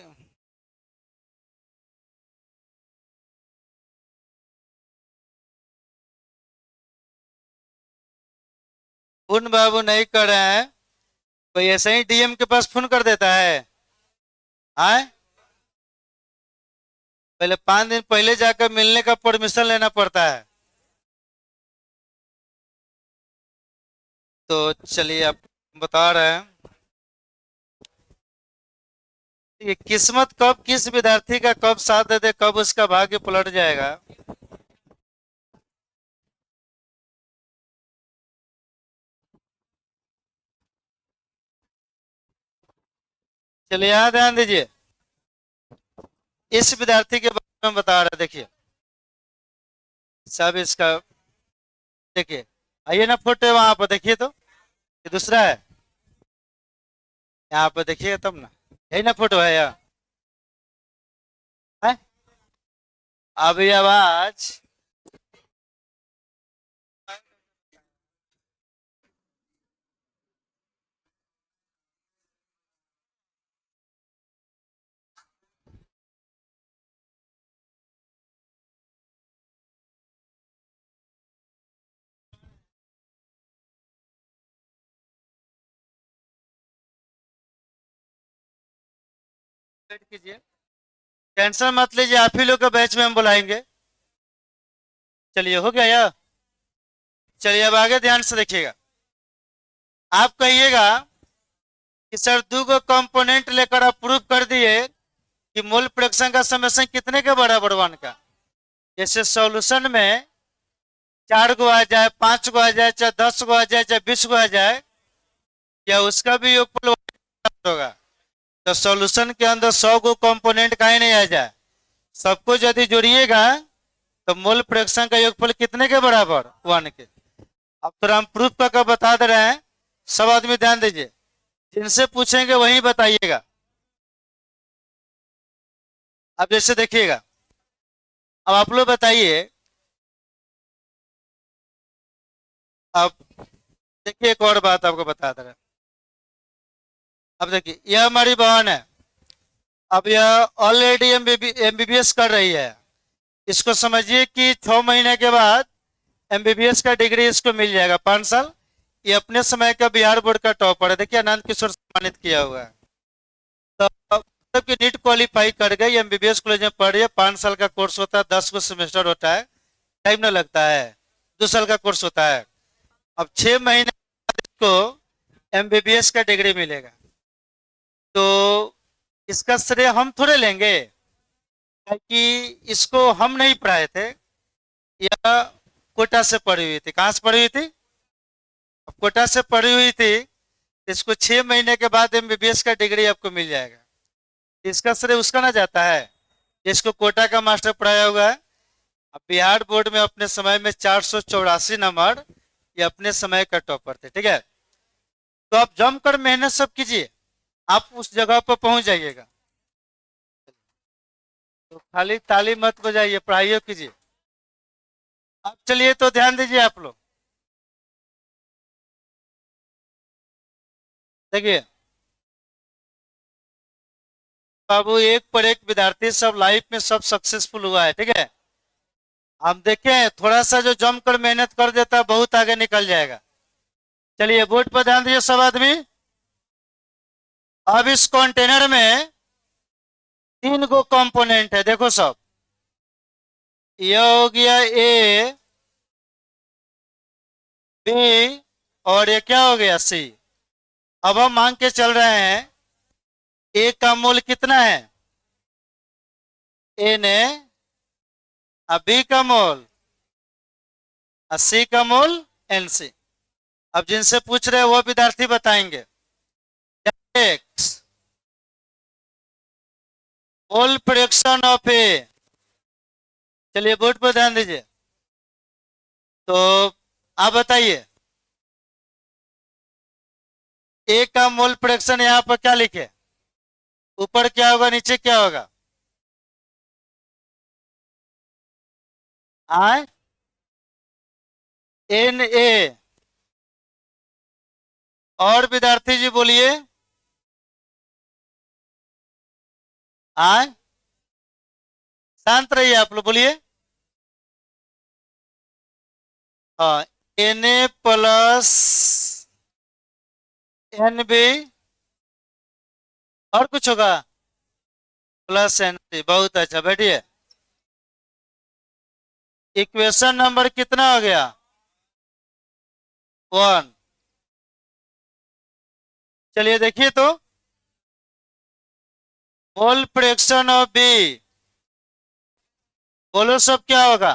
फोन बाबू नहीं कर रहे हैं, कोई ऐसे ही डीएम के पास फोन कर देता है? आए, पहले 5 दिन पहले जाकर मिलने का परमिशन लेना पड़ता है। तो चलिए आप बता रहे हैं, ये किस्मत कब किस विद्यार्थी का कब साथ दे दे, कब उसका भाग्य पलट जाएगा। चलिए यहाँ ध्यान दीजिए, इस विद्यार्थी के में बता रहे, देखिए सब इसका, देखिए आइए ना फोटो वहां पर देखिए तो, ये दूसरा है, यहाँ पर देखिएगा तब ना, यही ना फोटो है यहाँ है? अभी आवाज वेट कीजिए, टेंशन मत लीजिए, आप ही लोग का बैच में हम बुलाएंगे। चलिए हो गया या? चलिए अब आगे ध्यान से देखिएगा। आप कहिएगा कि सर दो गो कंपोनेंट लेकर आप प्रूव कर दिए कि मोल फ्रैक्शन का समेशन कितने के बराबर 1 का। जैसे सॉल्यूशन में 4 गो आ जाए, 5 गो आ जाए, चाहे 10 गो आ जाए, चाहे 20 गो आ जाए, या उसका भी योगफल होगा। तो सॉल्यूशन के अंदर 100 गो कंपोनेंट काहे नहीं आ जाए, सबको यदि जोड़िएगा तो मोल फ्रैक्शन का योगफल कितने के बराबर 1 के। अब थोड़ा हम प्रूफ करके बता दे रहे हैं, सब आदमी ध्यान दीजिए, जिनसे पूछेंगे वही बताइएगा। अब जैसे देखिएगा, अब आप लोग बताइए, अब देखिए एक और बात आपको बता दे रहे हैं। अब देखिए यह हमारी बहन है, अब यह ऑलरेडी एमबीबीएस कर रही है। इसको समझिए कि 6 महीने के बाद एमबीबीएस का डिग्री इसको मिल जाएगा, 5 साल। ये अपने समय का बिहार बोर्ड का टॉपर है, देखिए आनंद किशोर सम्मानित किया हुआ है। तो मतलब कि नीट क्वालिफाई कर गई, एमबीबीएस कॉलेज में पढ़ रही है, 5 साल का कोर्स होता है, 10 गो सेमेस्टर होता है, टाइम ना लगता है, 2 साल का कोर्स होता है। अब 6 महीने को एमबीबीएस का डिग्री मिलेगा, तो इसका श्रेय हम थोड़े लेंगे, क्योंकि इसको हम नहीं पढ़ाए थे, यह कोटा से पढ़ी हुई थी। कहाँ से पढ़ी हुई थी? अब कोटा से पढ़ी हुई थी, इसको 6 महीने के बाद एमबीबीएस का डिग्री आपको मिल जाएगा। इसका श्रेय उसका ना जाता है जिसको कोटा का मास्टर पढ़ाया हुआ है। अब बिहार बोर्ड में अपने समय में 484 नंबर, ये अपने समय का टॉपर थे, ठीक है। तो आप जमकर मेहनत सब कीजिए, आप उस जगह पर पहुंच जाइएगा। तो खाली ताली मत बजाइए, पढ़ाइए कीजिए। अब चलिए तो ध्यान दीजिए आप लोग, देखिए बाबू एक पर एक विद्यार्थी सब लाइफ में सब सक्सेसफुल हुआ है, ठीक है। हम देखें थोड़ा सा जो जमकर मेहनत कर देता है बहुत आगे निकल जाएगा। चलिए बोर्ड पर ध्यान दीजिए सब आदमी। अब इस कंटेनर में 3 गो कंपोनेंट है, देखो सब, यह हो गया ए, बी, और ये क्या हो गया सी। अब हम मांग के चल रहे हैं ए का मोल कितना है, ए ने, अब बी का मोल, और सी का मोल एन सी। अब जिनसे पूछ रहे हैं वो विद्यार्थी बताएंगे। एक्स मोल फ्रैक्शन ऑफ ए, चलिए बोर्ड पर ध्यान दीजिए। तो आप बताइए ए का मोल फ्रैक्शन यहाँ पर क्या लिखे, ऊपर क्या होगा नीचे क्या होगा? आई एन ए, और विद्यार्थी जी बोलिए, आई, शांत रहिए आप लोग, बोलिए। हाँ, N A plus N B, और कुछ होगा? प्लस एन सी, बहुत अच्छा, बैठिए। इक्वेशन नंबर कितना हो गया? 1। चलिए देखिए तो, मोल फ्रैक्शन ऑफ बी, बोलो सब क्या होगा?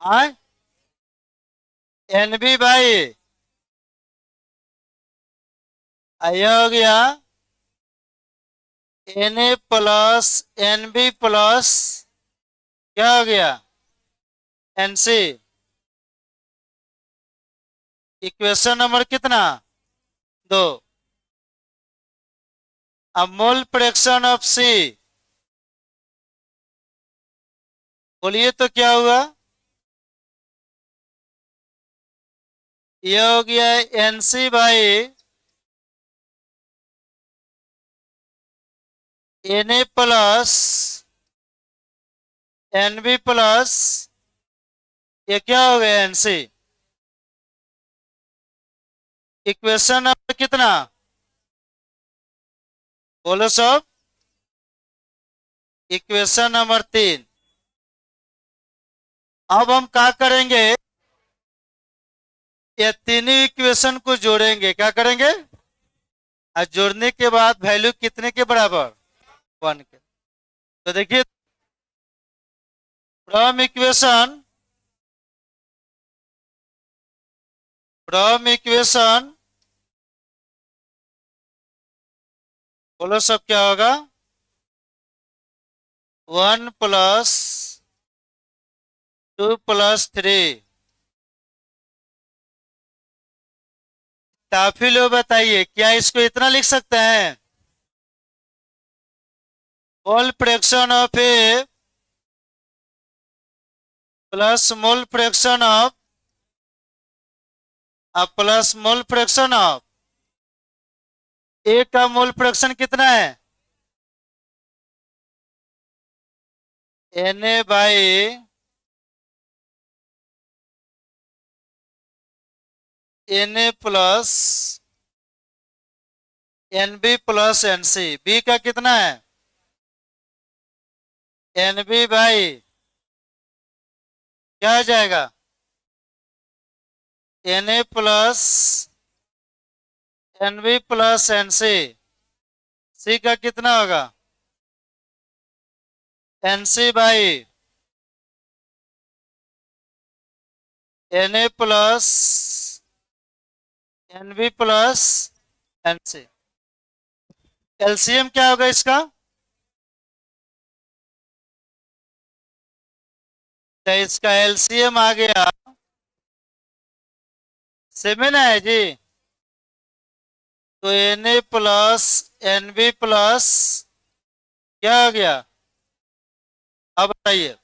आई एन बी बाई, यह हो गया N A plus N B plus क्या हो गया? एनसी। इक्वेशन नंबर कितना? 2। अब मोल फ्रैक्शन ऑफ सी, बोलिए तो क्या हुआ? ये हो गया NC by N A plus N B plus, ये क्या हो गया? एनसी। इक्वेशन नंबर कितना? बोलो सब। Equation number 3। अब हम क्या करेंगे? ये तीनों इक्वेशन को जोड़ेंगे। क्या करेंगे? और जोड़ने के बाद वैल्यू कितने के बराबर? 1 के। तो देखिए, फ्रॉम इक्वेशन बोलो सब क्या होगा? 1 प्लस 2 प्लस 3। काफी लोग बताइए, क्या इसको इतना लिख सकते हैं? Mole fraction of A plus mole fraction of plus mole fraction of A का मोल फ्रैक्शन कितना है? N A by N A plus N B plus N C. B का कितना है? एन बी बाई क्या आ जाएगा? N A plus N B plus N C. C का कितना होगा? N C by N A plus N B plus N C. LCM क्या होगा इसका? तो इसका एलसीएम आ गया 7 है जी। तो N A plus N B plus क्या हो गया? अब बताइए,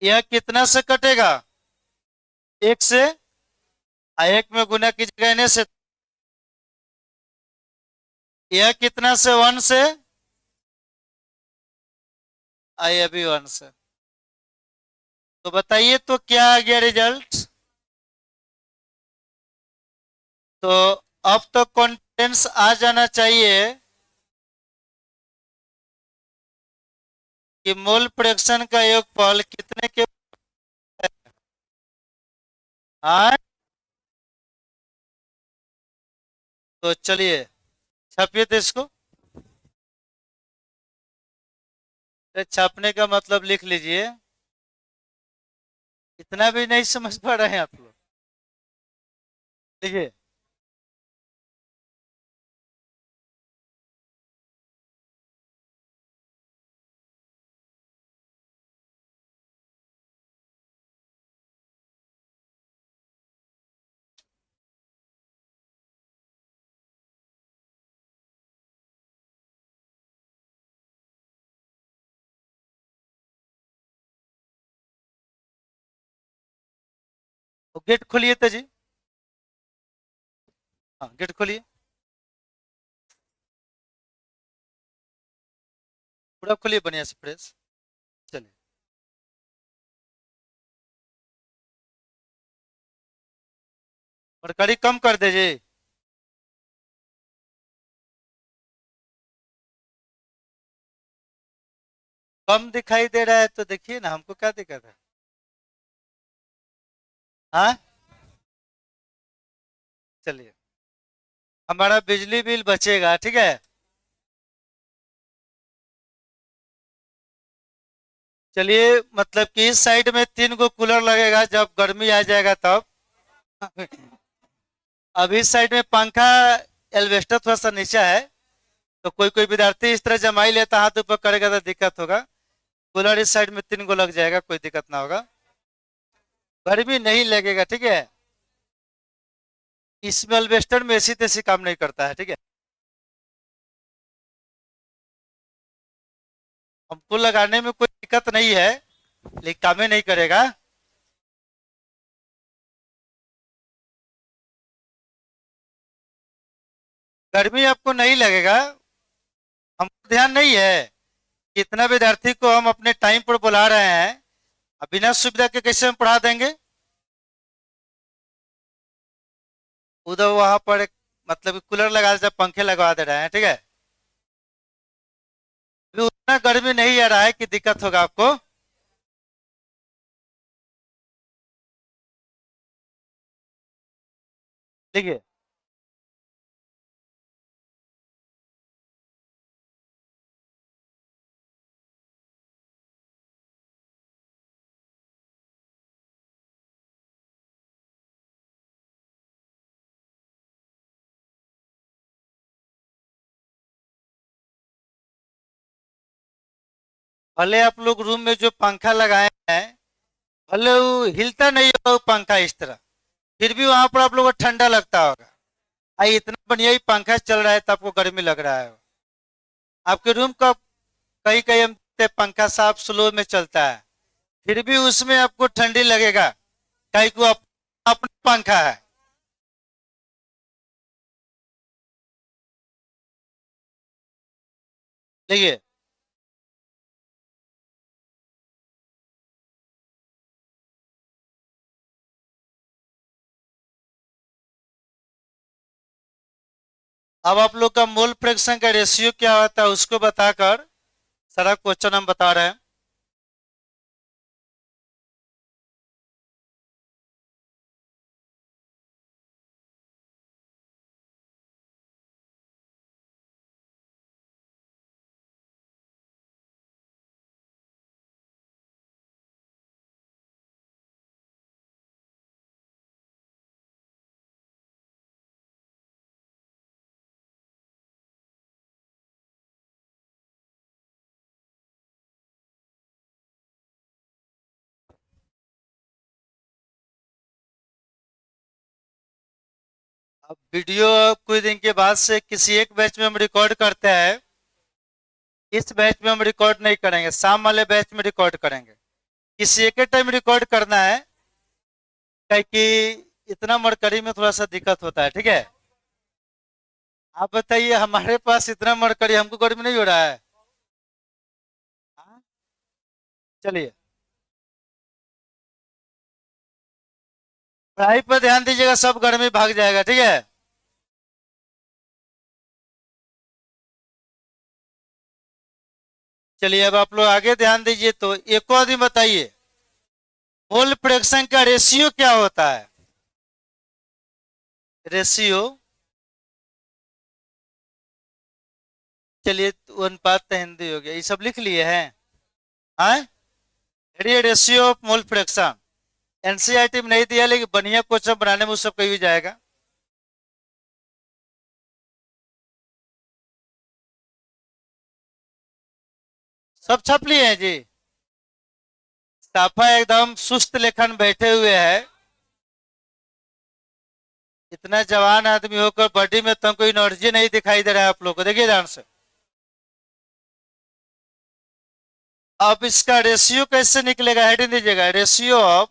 यह कितना से कटेगा? 1 से। 1 में गुना कीजिएगा एन से। यह कितना से? 1 से। आई अभी 1 से। तो बताइए तो क्या आ गया रिजल्ट? तो अब तो कॉन्फिडेंस आ जाना चाहिए कि मोल फ्रैक्शन का योगफल कितने के? हाँ, तो चलिए छापिए तो इसको। तो छापने का मतलब लिख लीजिए। इतना भी नहीं समझ पा रहे हैं आप लोग? देखिए, तो गेट खोलिए तो जी। हाँ, गेट खोलिए, पूरा खोलिए बढ़िया से फ्रेश। चलिए, और कड़ी कम कर दीजिए। कम दिखाई दे रहा है तो देखिए ना, हमको क्या दिक्कत है? हाँ, चलिए, हमारा बिजली बिल बचेगा, ठीक है। चलिए, मतलब कि इस साइड में 3 गो कूलर लगेगा जब गर्मी आ जाएगा तब। अब इस साइड में पंखा, एल्वेस्टर थोड़ा सा नीचा है, तो कोई कोई विद्यार्थी इस तरह जमाई लेता, हाथ ऊपर करेगा तो दिक्कत होगा। कूलर इस साइड में 3 गो लग जाएगा, कोई दिक्कत ना होगा, गर्मी नहीं लगेगा, ठीक है। इसमें अल्वेस्टर में एसी तेसी काम नहीं करता है, ठीक है। हमको लगाने में कोई दिक्कत नहीं है, लेकिन काम ही नहीं करेगा। गर्मी आपको नहीं लगेगा। हमको ध्यान नहीं है कि इतना विद्यार्थी को हम अपने टाइम पर बुला रहे हैं, अब बिना सुविधा के कैसे हम पढ़ा देंगे। उधर वहां पर मतलब कि कूलर लगा दे, पंखे लगवा दे रहे हैं, ठीक है। अभी उतना गर्मी नहीं आ रहा है कि दिक्कत होगा आपको। देखिए, भले आप लोग रूम में जो पंखा लगाए हैं, भले वो हिलता नहीं होगा वो पंखा इस तरह, फिर भी वहां पर आप लोगों को ठंडा लगता होगा। आई इतना बढ़िया ही पंखा चल रहा है तो आपको गर्मी लग रहा है। आपके रूम का कहीं कहीं हम देखते हैं पंखा साफ स्लो में चलता है, फिर भी उसमें आपको ठंडी लगेगा, कहीं को अपना पंखा है। देखिए, अब आप लोग का मोल फ्रैक्शन का रेशियो क्या होता है उसको बताकर सारा क्वेश्चन हम बता रहे हैं। अब वीडियो कुछ दिन के बाद से किसी एक बैच में हम रिकॉर्ड करते हैं, इस बैच में हम रिकॉर्ड नहीं करेंगे, शाम वाले बैच में रिकॉर्ड करेंगे। किसी एक टाइम रिकॉर्ड करना है, कि इतना मरकरी में थोड़ा सा दिक्कत होता है, ठीक है। आप बताइए, हमारे पास इतना मरकरी, हमको गर्मी नहीं हो रहा है। हाँ? चलिए, पढ़ाई पर ध्यान दीजिएगा, सब गर्मी भाग जाएगा, ठीक है। चलिए, अब आप लोग आगे ध्यान दीजिए, तो एक और दिन बताइए, मोल फ्रैक्शन का रेशियो क्या होता है। रेशियो, चलिए, अनुपात तो हिंदी हो गया, ये सब लिख लिए हैं। हाँ, ratio of mole fraction NCERT में नहीं दिया, लेकिन बढ़िया क्वेश्चन बनाने में उस सब कहीं भी जाएगा। सब छप लिए हैं जी। साफा एकदम सुस्त लेखन बैठे हुए है। इतना जवान आदमी होकर बॉडी में तुमको एनर्जी नहीं दिखाई दे रहा है आप लोग को, देखिए ध्यान से। अब इसका रेशियो कैसे निकलेगा, हेडिंग दीजिएगा, रेशियो ऑफ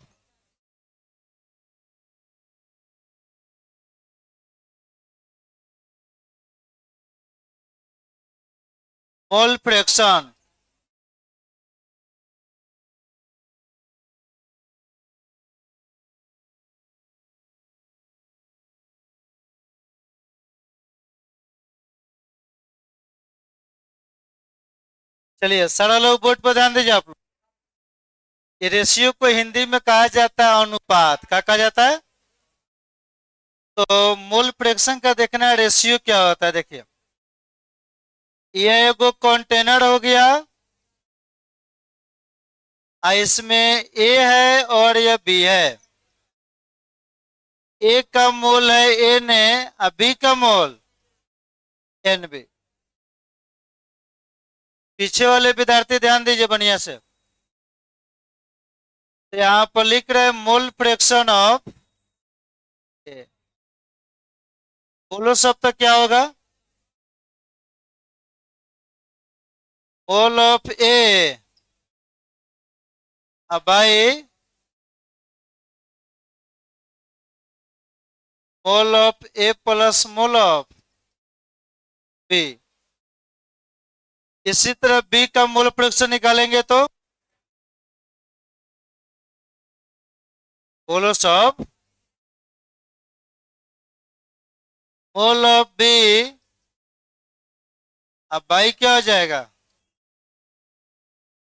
मोल फ्रैक्शन। चलिए, सारा लोग बोर्ड पर ध्यान दीजिए आप लोग। ये रेशियो को हिंदी में कहा जाता है अनुपात, क्या कहा जाता है। तो मोल फ्रैक्शन का देखना है रेशियो क्या होता है। देखिए, ये एगो कंटेनर हो गया, इसमें ए है और ये बी है। ए का मोल है एन ए, और बी का मोल एन बी। पीछे वाले विद्यार्थी ध्यान दीजिए बढ़िया से। तो यहाँ पर लिख रहे हैं मोल फ्रैक्शन ऑफ ए। बोलो सब तो क्या होगा? Mole of A by mole of A plus mole of B. इसी तरह बी का मोल फ्रैक्शन निकालेंगे तो बोलो सब। मोल ऑफ बी अब बाई क्या हो जाएगा?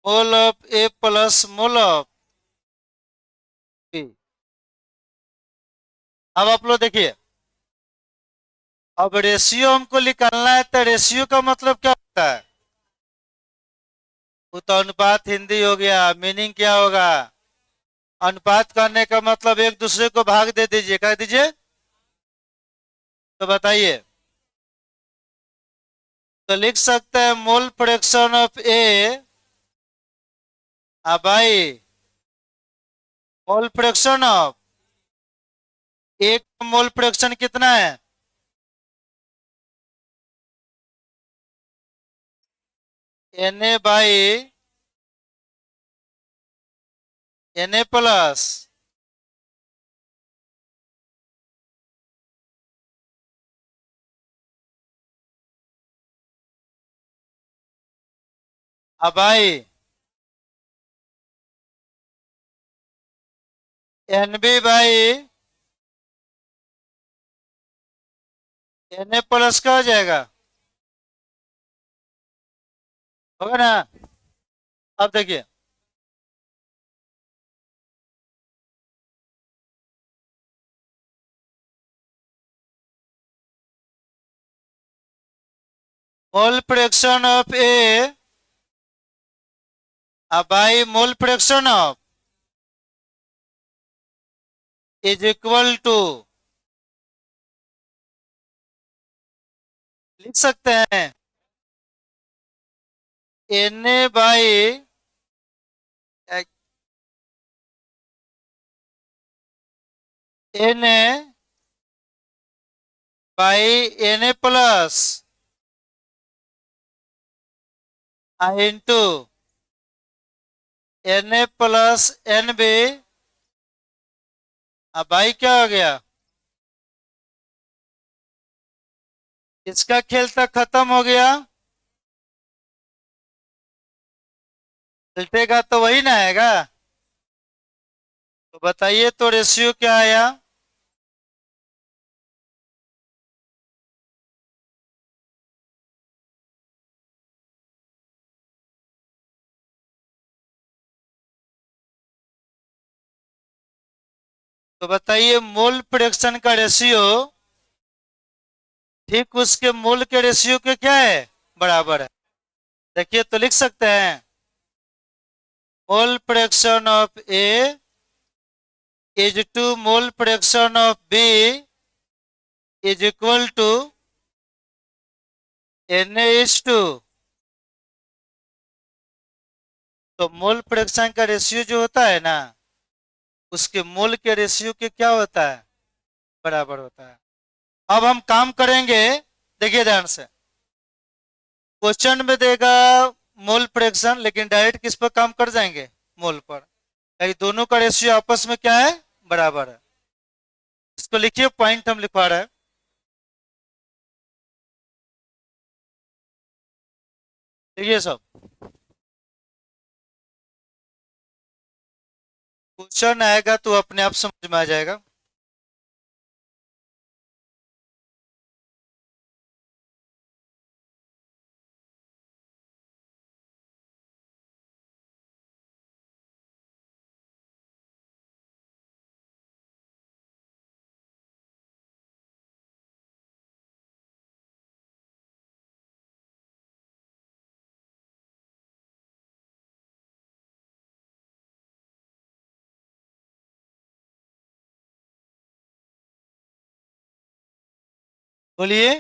Mole of A plus mole of B. अब आप लोग देखिए, अब रेशियो हमको निकालना है, तो रेशियो का मतलब क्या होता है? वो तो अनुपात हिंदी हो गया। मीनिंग क्या होगा? अनुपात करने का मतलब एक दूसरे को भाग दे दीजिए, कह दीजिए। तो बताइए। तो लिख सकते हैं mole fraction of A by mole fraction of एक मोल फ्रैक्शन कितना है? N A by N A plus by N B by N A plus का हो जाएगा। होगा ना? अब देखिए, mole fraction of A by mole fraction of is equal to, लिख सकते हैं N A by N A by N A plus into N A plus N B. अब बाई क्या हो गया? इसका खेल तक खत्म हो गया। उल्टेगा तो वही ना आएगा। तो बताइए तो रेशियो क्या आया? तो बताइए मोल फ्रैक्शन का रेशियो ठीक उसके मोल के रेशियो के क्या है? बराबर है। देखिए तो लिख सकते हैं mole fraction of A is to mole fraction of B is equal to N is to. तो मोल फ्रैक्शन का रेशियो जो होता है ना, उसके मोल के रेशियो के क्या होता है? बराबर होता है। अब हम काम करेंगे, देखिए ध्यान से। क्वेश्चन में देगा मोल फ्रैक्शन, लेकिन डायरेक्ट किस पर काम कर जाएंगे? मोल पर। यानी दोनों का रेशियो आपस में क्या है? बराबर है। इसको लिखिए, पॉइंट हम लिखवा रहे हैं। देखिए सब, क्वेश्चन आएगा तो अपने आप समझ में आ जाएगा। बोलिए,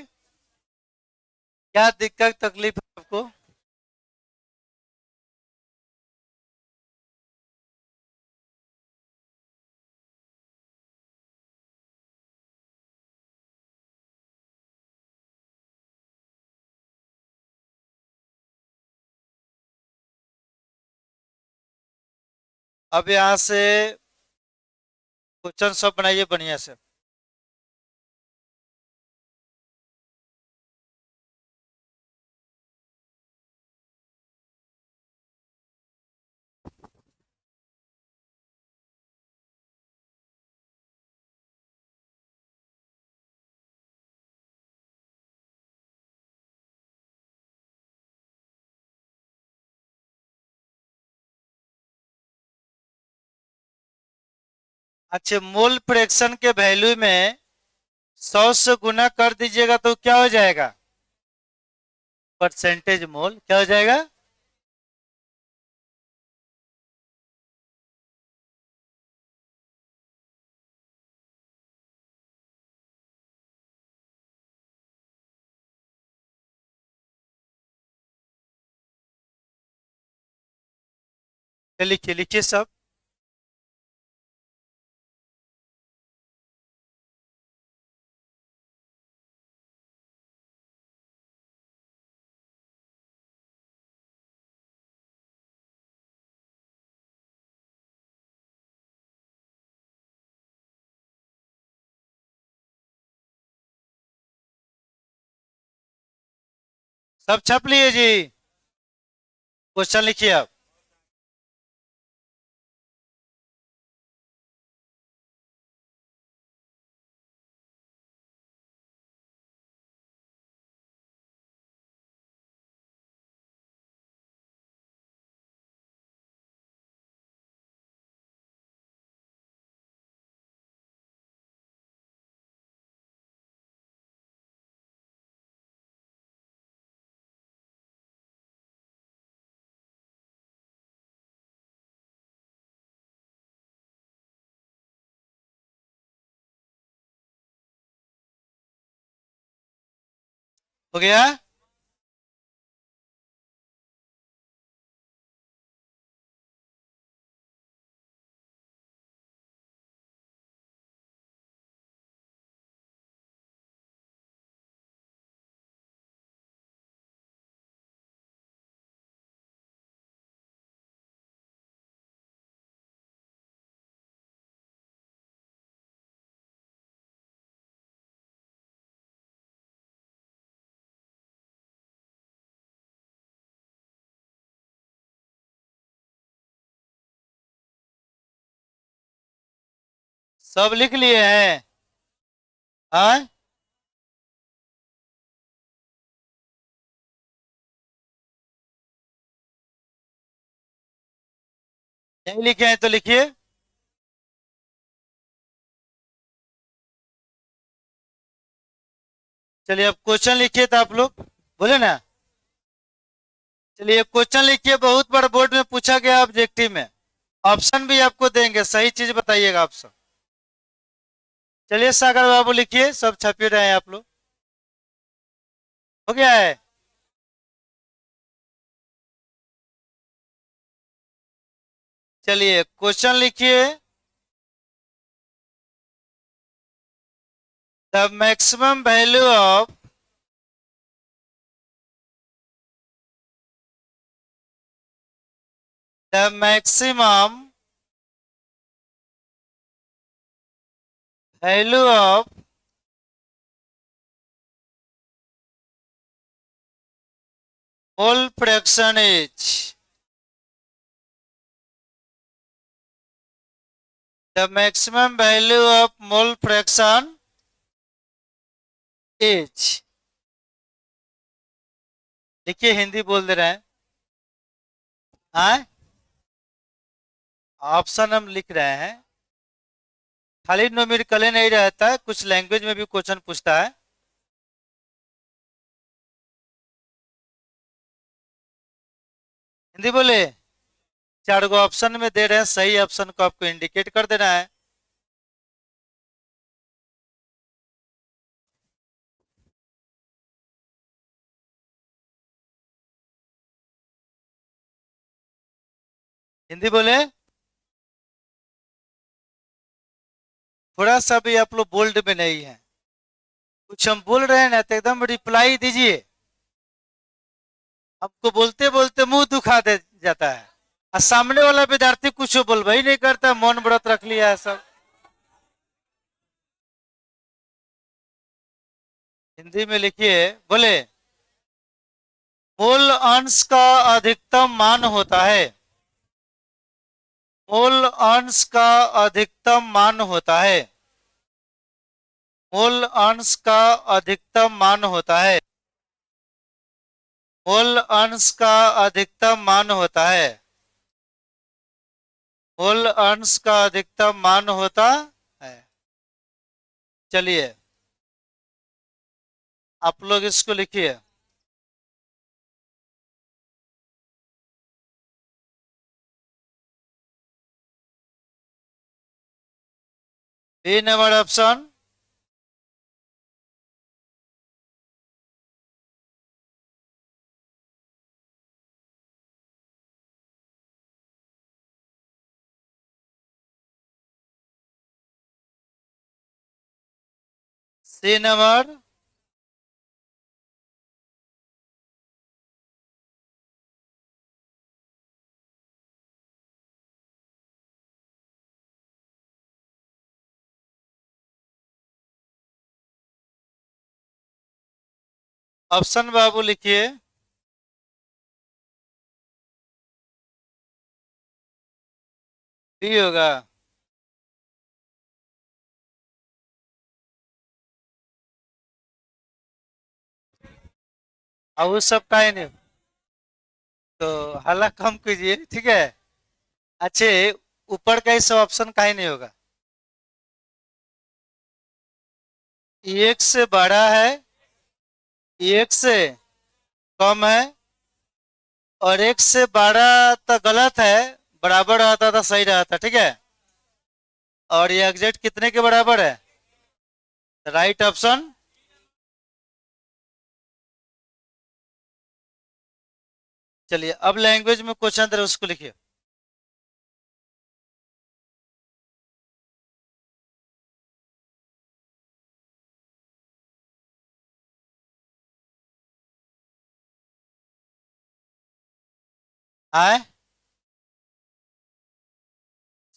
क्या दिक्कत तकलीफ है आपको? अब यहाँ से क्वेश्चन सब बनाइए बढ़िया से। अच्छा, मोल फ्रैक्शन के वैल्यू में 100 से गुना कर दीजिएगा तो क्या हो जाएगा? परसेंटेज मोल क्या हो जाएगा? लिखिए लिखिए सब। सब छप लिए जी। क्वेश्चन लिखिए आप। हो गया? सब लिख लिए हैं? हाँ, नहीं लिखे हैं तो लिखिए। चलिए अब क्वेश्चन लिखिए तो आप लोग बोले ना। चलिए क्वेश्चन लिखिए, बहुत बार बोर्ड में पूछा गया ऑब्जेक्टिव में। ऑप्शन भी आपको देंगे, सही चीज बताइएगा आप सब। चलिए सागर बाबू लिखिए, सब छपी रहे हैं आप लोग। हो गया है? चलिए क्वेश्चन लिखिए। The maximum value of the maximum value of mole fraction is the maximum value of mole fraction is. देखिए हिंदी बोल दे रहे हैं। हाँ, ऑप्शन हम लिख रहे हैं। खाली न्यूमेरिकल नहीं रहता है, कुछ लैंग्वेज में भी क्वेश्चन पूछता है। हिंदी बोले। 4 गो ऑप्शन में दे रहे हैं, सही ऑप्शन को आपको इंडिकेट कर देना है। हिंदी बोले। थोड़ा सा भी आप लोग बोल्ड में नहीं है। कुछ हम बोल रहे हैं ना तो एकदम रिप्लाई दीजिए। हमको बोलते बोलते मुंह दुखा दे जाता है। और सामने वाला विद्यार्थी कुछ बोलबा ही नहीं करता, मौन व्रत रख लिया है सब। हिंदी में लिखिए, बोले मूल अंश का अधिकतम मान होता है। मूल अंश का अधिकतम मान होता है। मूल अंश का अधिकतम मान होता है। मूल अंश का अधिकतम मान होता है। मूल अंश का अधिकतम मान होता है। चलिए आप लोग इसको लिखिए। B number option. C number. Option बाबू लिखिए। बी होगा। और वो सब का ही नहीं, तो हल्ला कम कीजिए, ठीक है। अच्छे, ऊपर का ही सब ऑप्शन का ही नहीं होगा। एक से बड़ा है, एक से कम है, और एक से बड़ा तो गलत है, बराबर रहता तो सही रहता, ठीक है। और ये एग्जैक्ट कितने के बराबर है? Right option. चलिए अब लैंग्वेज में क्वेश्चन दे रहे उसको लिखिए। आए,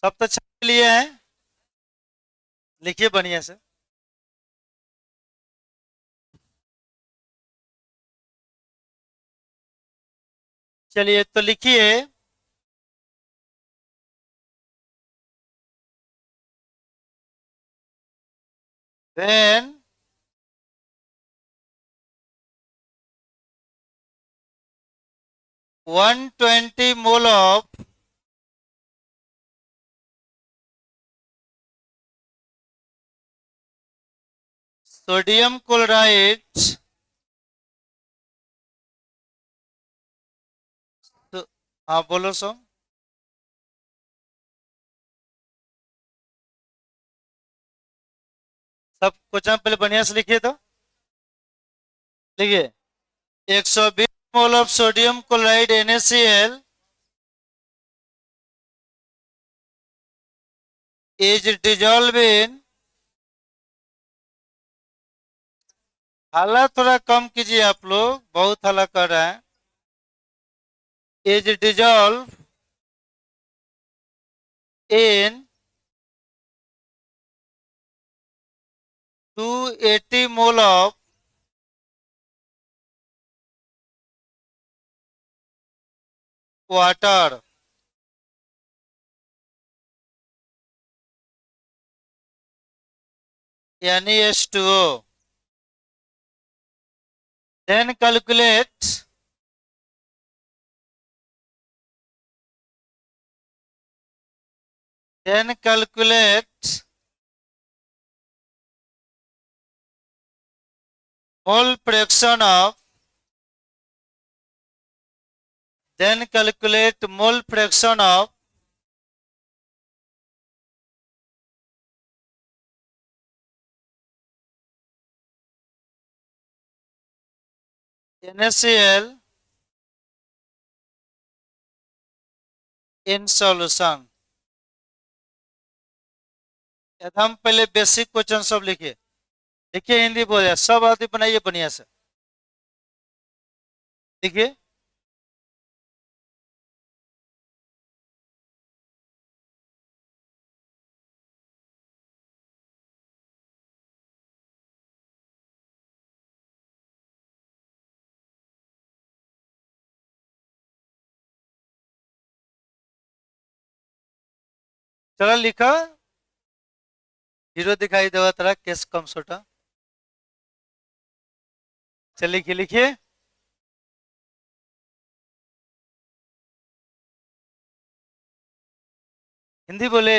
सब तो छाप लिए हैं, लिखिए बढ़िया से। चलिए तो लिखिए, when 120 mole of sodium chloride, तो हाँ बोलो सो। सब क्वेश्चन पहले बढ़िया से लिखिए तो। लिखिए 120 mole of sodium chloride NaCl is dissolved in, हाला थोड़ा कम कीजिए आप लोग, बहुत हाला कर रहे हैं। is dissolved in 280 mole of water, यानी H2O। then calculate then calculate mole fraction of then calculate mole fraction of NaCl in solution। एकदम पहले बेसिक क्वेश्चन सब लिखिए। लिखिए, हिंदी बोलिए, सब आदमी बनाइए बढ़िया से। लिखिए चलो लिखा, जीरो दिखाई देगा तेरा केस कम छोटा। चल लिखिए लिखिए। हिंदी बोले।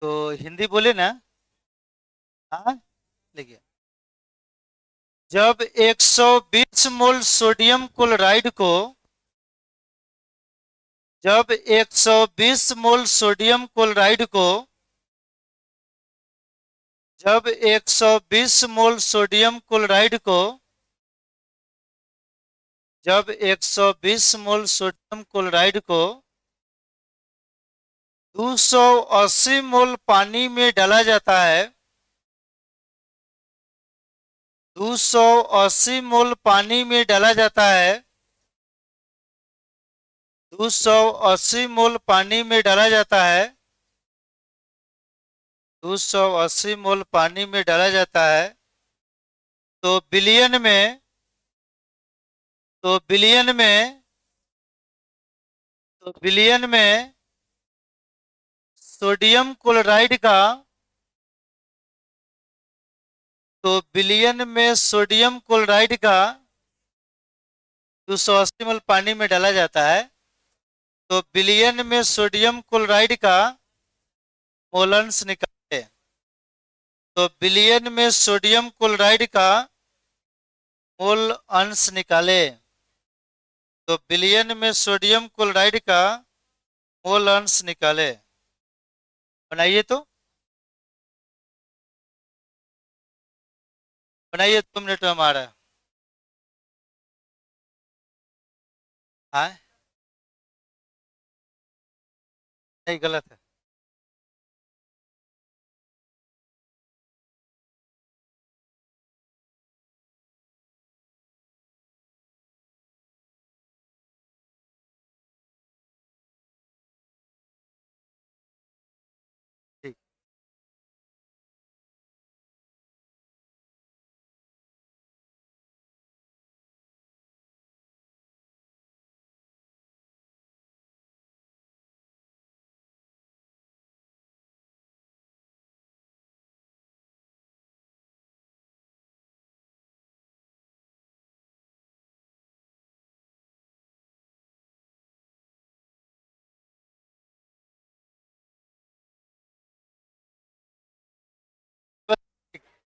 तो हिंदी बोले ना। हाँ लिखिए। जब 120 मोल सोडियम क्लोराइड को, जब 120 मोल सोडियम क्लोराइड को, जब 120 मोल सोडियम क्लोराइड को, जब 120 मोल सोडियम क्लोराइड को 280 मोल पानी में डाला जाता है, 280 मोल पानी में डाला जाता है, 280 मोल पानी में डाला जाता है, 280 मोल पानी में डाला जाता है, तो बिलियन में, तो बिलियन में, तो बिलियन में सोडियम क्लोराइड का, तो बिलियन में सोडियम क्लोराइड का 280 मोल पानी में डाला जाता है, तो बिलियन में सोडियम क्लोराइड का मोलंस निकाले। तो बिलियन में सोडियम क्लोराइड का मोल अंश निकाले। तो बिलियन में सोडियम क्लोराइड का मोल अंश निकाले। बनाइए तो, बनाइए 2 मिनट में हमारा। हाँ नहीं गलत है। ठीक।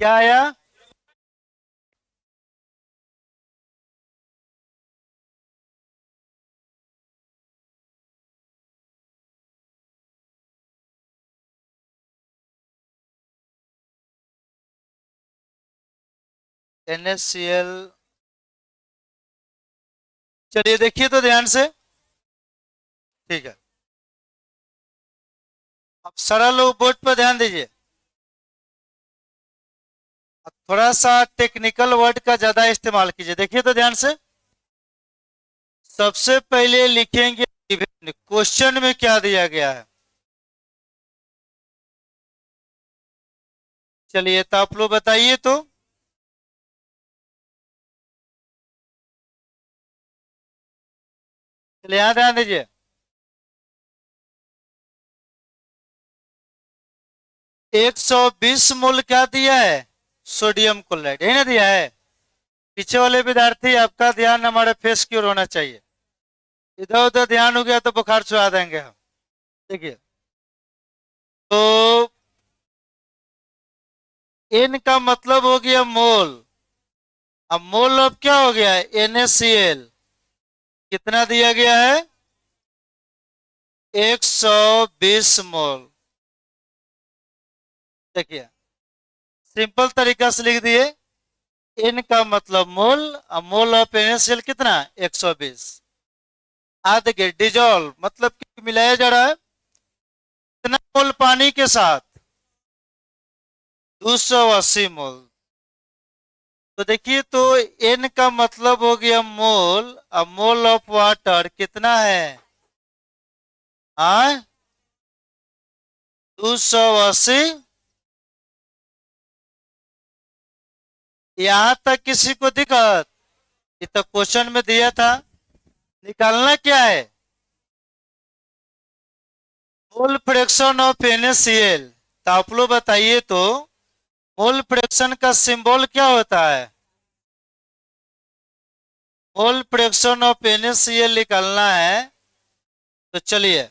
क्या आया? NaCl। चलिए देखिए तो ध्यान से। ठीक है, अब सारा लोग बोर्ड पर ध्यान दीजिए। अब थोड़ा सा टेक्निकल वर्ड का ज्यादा इस्तेमाल कीजिए, देखिए तो ध्यान से। सबसे पहले लिखेंगे क्वेश्चन में क्या दिया गया है। चलिए तो आप लोग बताइए तो। चलिए यहाँ ध्यान दीजिए। 120 मोल क्या दिया है? सोडियम क्लोराइड, यही ना दिया है। पीछे वाले विद्यार्थी आपका ध्यान हमारे फेस की ओर होना चाहिए। इधर उधर ध्यान हो गया तो बुखार छुआ देंगे हम। देखिए, तो एन का मतलब हो गया मोल। अब मोल अब क्या हो गया है? NaCl। कितना दिया गया है? 120 मोल। देखिए, सिंपल तरीका से लिख दिए। एन का मतलब मोल, और मोल ऑफ NaCl कितना? 120। आ देखिए, डिजोल्व मतलब कि मिलाया जा रहा है कितना मोल पानी के साथ? 280 मोल। तो देखिए, तो एन का मतलब हो गया मोल, और मोल ऑफ वाटर कितना है? हाँ 280। यहां तक किसी को दिक्कत? ये तो क्वेश्चन में दिया था। निकालना क्या है? Mole fraction of NaCl। तो आप लोग बताइए तो मोल फ्रैक्शन का सिंबल क्या होता है? मोल फ्रैक्शन ऑफ NaCl निकालना है। तो चलिए,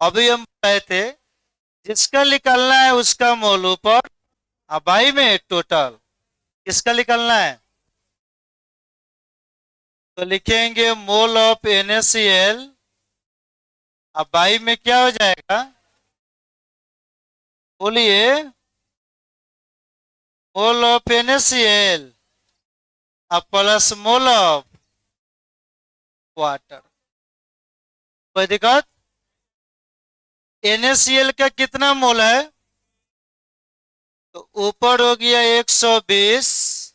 अभी हम बताए थे जिसका निकालना है उसका मोल ऊपर और बाई में टोटल। किसका निकालना है? तो लिखेंगे मोल ऑफ NaCl अब बाई में क्या हो जाएगा? बोलिए। मोल ऑफ NaCl अब प्लस मोल ऑफ वाटर। कोई दिक्कत? NaCl का कितना मोल है? तो ऊपर हो गया 120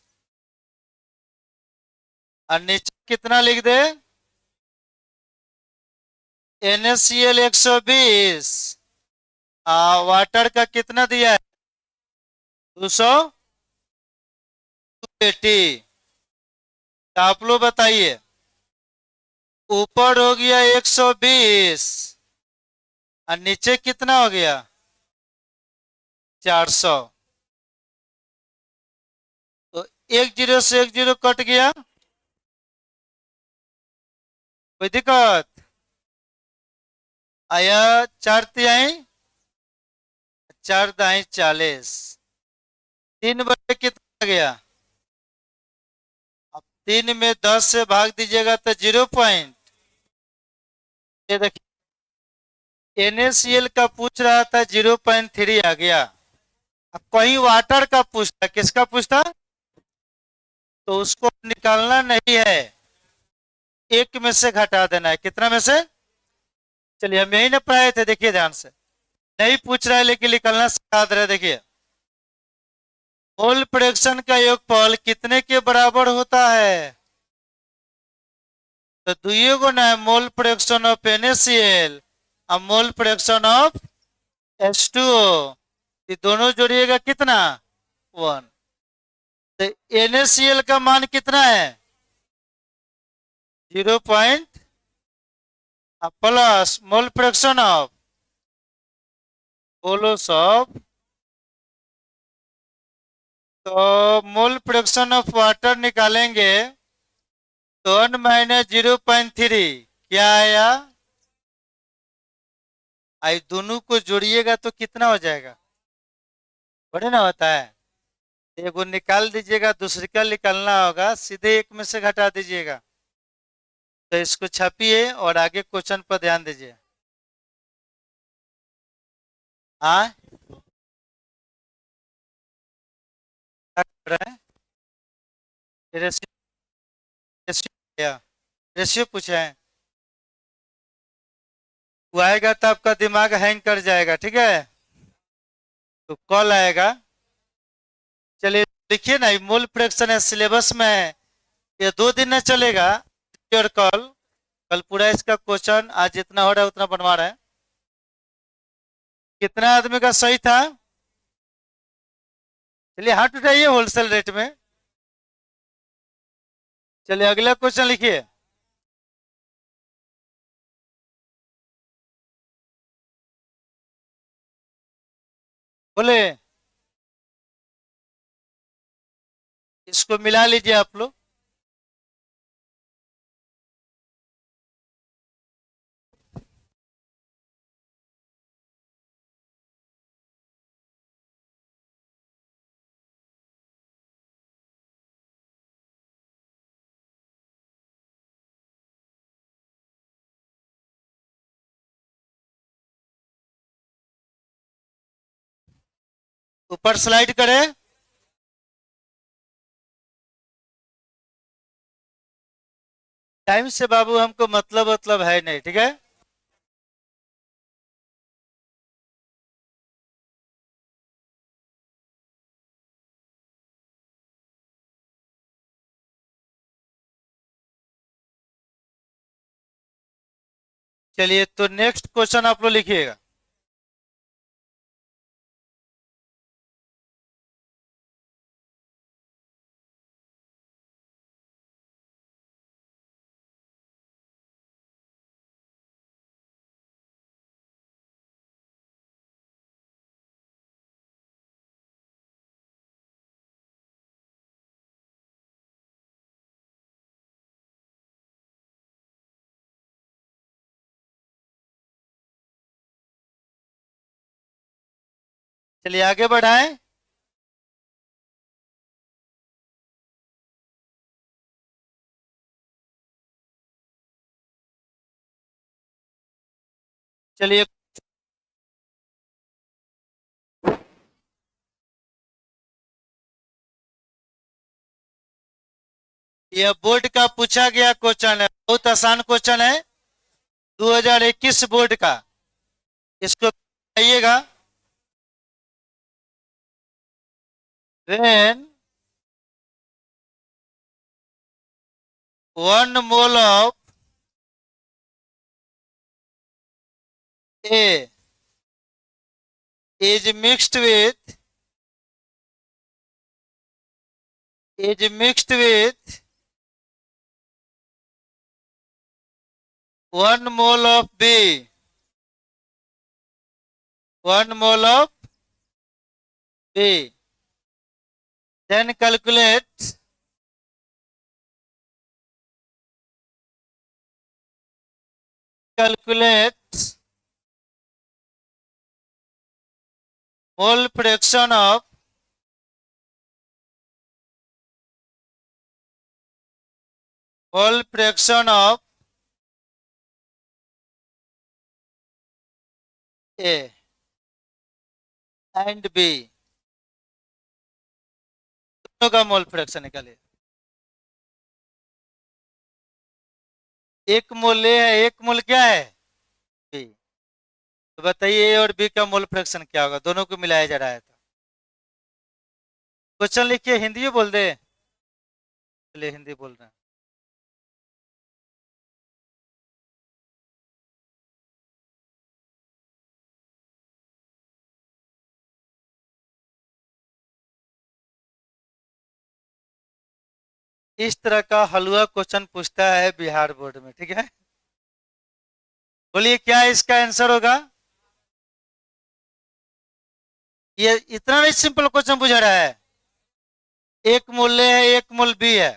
और नीचे कितना लिख दे? NaCl 120 वाटर का कितना दिया है? 280। तो आप लोग बताइए, ऊपर हो गया 120 और नीचे कितना हो गया? 400। तो एक जीरो से एक जीरो कट गया। कोई दिक्कत? आया 4 तिहाई 4 दाई 40। 3 बटे कितना आ गया? अब 3 में 10 से भाग दीजिएगा तो 0 पॉइंट। ये देखिए NaCl का पूछ रहा था 0.3 आ गया। अब कहीं वाटर का पूछता, किसका पूछता? तो उसको निकालना नहीं है, एक में से घटा देना है। कितना में से? चलिए हम यही ना पढ़ाए थे, देखिए ध्यान से। नहीं पूछ रहा है लेकिन निकालना सिखा दे रहा है। देखिए मोल फ्रैक्शन का योगफल कितने के बराबर होता है? तो दुइये गो ना है, मोल फ्रैक्शन ऑफ NaCl और मोल फ्रैक्शन ऑफ H2O। ये दोनों जोड़िएगा कितना? 1। तो NaCl का मान कितना है? 0 point plus mole fraction of, बोलो सब। तो मोल फ्रैक्शन ऑफ वाटर निकालेंगे तो 1 - 0.3 क्या आया? आई दोनों को जोड़िएगा तो कितना हो जाएगा? बड़े ना होता है। एगो निकाल दीजिएगा, दूसरे का निकालना होगा, सीधे एक में से घटा दीजिएगा। तो इसको छापिए और आगे क्वेश्चन पर ध्यान दीजिए। हाँ, क्या कर रहे हैं? रेशियो, रेशियो रेशियो पूछे हैं। वो आएगा तो आपका दिमाग हैंग कर जाएगा, ठीक है? तो कॉल आएगा। चलिए लिखिए ना, मोल फ्रैक्शन है, सिलेबस में है। ये 2 दिन में चलेगा। और कल कल पूरा इसका क्वेश्चन आज जितना हो रहा है उतना बनवा रहे हैं। कितना आदमी का सही था? चलिए हाथ उठाइए होलसेल रेट में। चलिए अगला क्वेश्चन लिखिए। बोले, इसको मिला लीजिए आप लोग। ऊपर स्लाइड करें। टाइम से बाबू हमको मतलब है नहीं, ठीक है? चलिए तो नेक्स्ट क्वेश्चन आप लोग लिखिएगा। चलिए आगे बढ़ाएं। चलिए, यह बोर्ड का पूछा गया क्वेश्चन है, बहुत आसान क्वेश्चन है, 2021 बोर्ड का। इसको बताइएगा। when 1 mole of A is mixed with 1 mole of B, 1 mole of B, then calculate mole fraction of A and B, दोनों का मोल फ्रैक्शन निकालिए। एक मोल ए है, एक मोल क्या है, बी। तो बताइए ए और बी का मोल फ्रैक्शन क्या होगा, दोनों को मिलाया जा रहा है। तो क्वेश्चन लिखिए, हिंदी में बोल दे। चलिए हिंदी बोल रहे हैं। इस तरह का हलवा क्वेश्चन पूछता है बिहार बोर्ड में, ठीक है। बोलिए क्या इसका आंसर होगा। ये इतना नहीं सिंपल क्वेश्चन पूछा रहा है। एक मूल्य है, एक मूल बी है।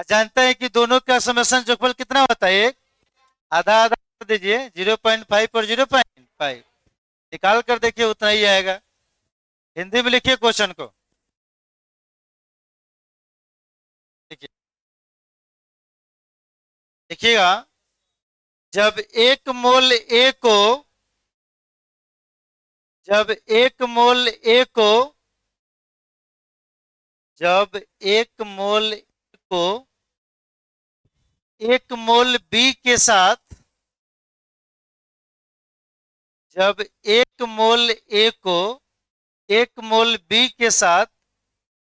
जानते हैं कि दोनों का समेशन जोगफल कितना होता है, एक आधा आधा कर दीजिए, 0.5 और 0.5 निकाल कर देखिए, उतना ही आएगा। हिंदी में लिखिए क्वेश्चन को, देखिए देखिएगा। जब एक मोल ए को जब एक मोल ए को जब एक मोल को एक मोल बी के साथ जब एक मोल ए को एक मोल बी के साथ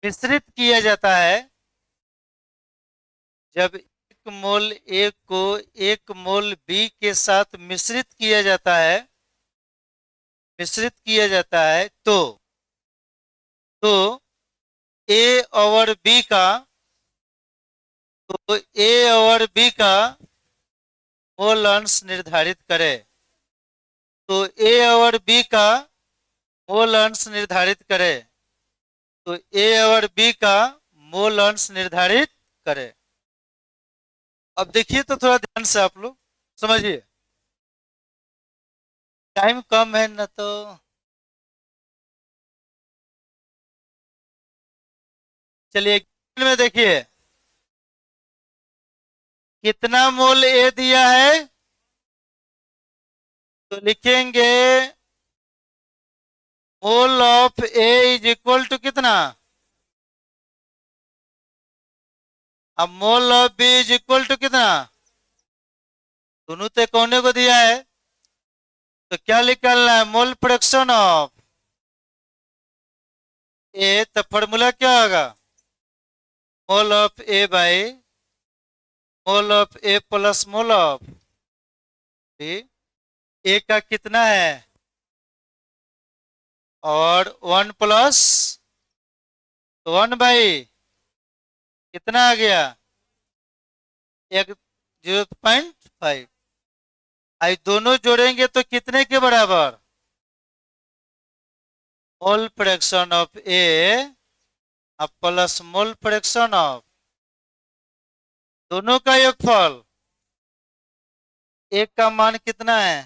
मिश्रित किया जाता है जब एक मोल ए को एक मोल बी के साथ मिश्रित किया जाता है तो ए और बी का मोल अंश निर्धारित करें। तो ए और बी का मोल अंश निर्धारित करें। तो ए और बी का मोल अंश निर्धारित करें। अब देखिए तो थोड़ा ध्यान से आप लोग समझिए, टाइम कम है ना। तो चलिए में देखिए कितना मोल ए दिया है, तो लिखेंगे mole of A is equal to कितना, अब mole of B is equal to कितना, दोनों तो कोने को दिया है, तो क्या निकालना है, मोल फ्रैक्शन ऑफ ए। तो फॉर्मूला क्या होगा, mole of A by mole of A plus mole of B. A का कितना है, और 1 प्लस 1 बाई कितना आ गया, 0.5। आई दोनों जोड़ेंगे तो कितने के बराबर, मोल fraction of A plus mole fraction of दोनों का योगफल। एक का मान कितना है,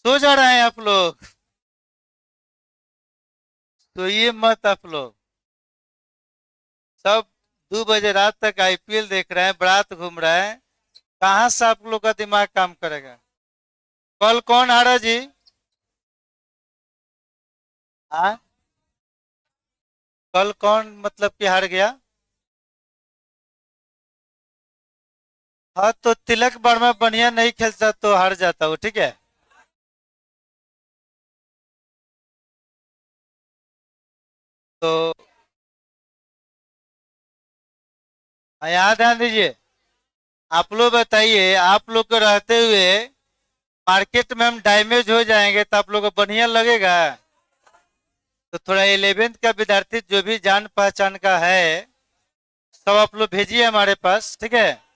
सो जा रहे हैं आप लोग? सोइए मत आप लोग। सब 2 बजे रात तक आईपीएल देख रहे हैं, बारात घूम रहे हैं। कहाँ से आप लोग का दिमाग काम करेगा? कल कौन हारा जी? हाँ, कल कौन मतलब कि हार गया? हाँ, तो तिलक वर्मा बढ़िया नहीं खेलता तो हार जाता वो, ठीक है। तो यहाँ ध्यान दीजिए। आप लोग बताइए, आप लोग को रहते हुए मार्केट में हम डैमेज हो जाएंगे तो आप लोग को बढ़िया लगेगा? तो थोड़ा 11th का विद्यार्थी जो भी जान पहचान का है, सब आप लोग भेजिए हमारे पास, ठीक है।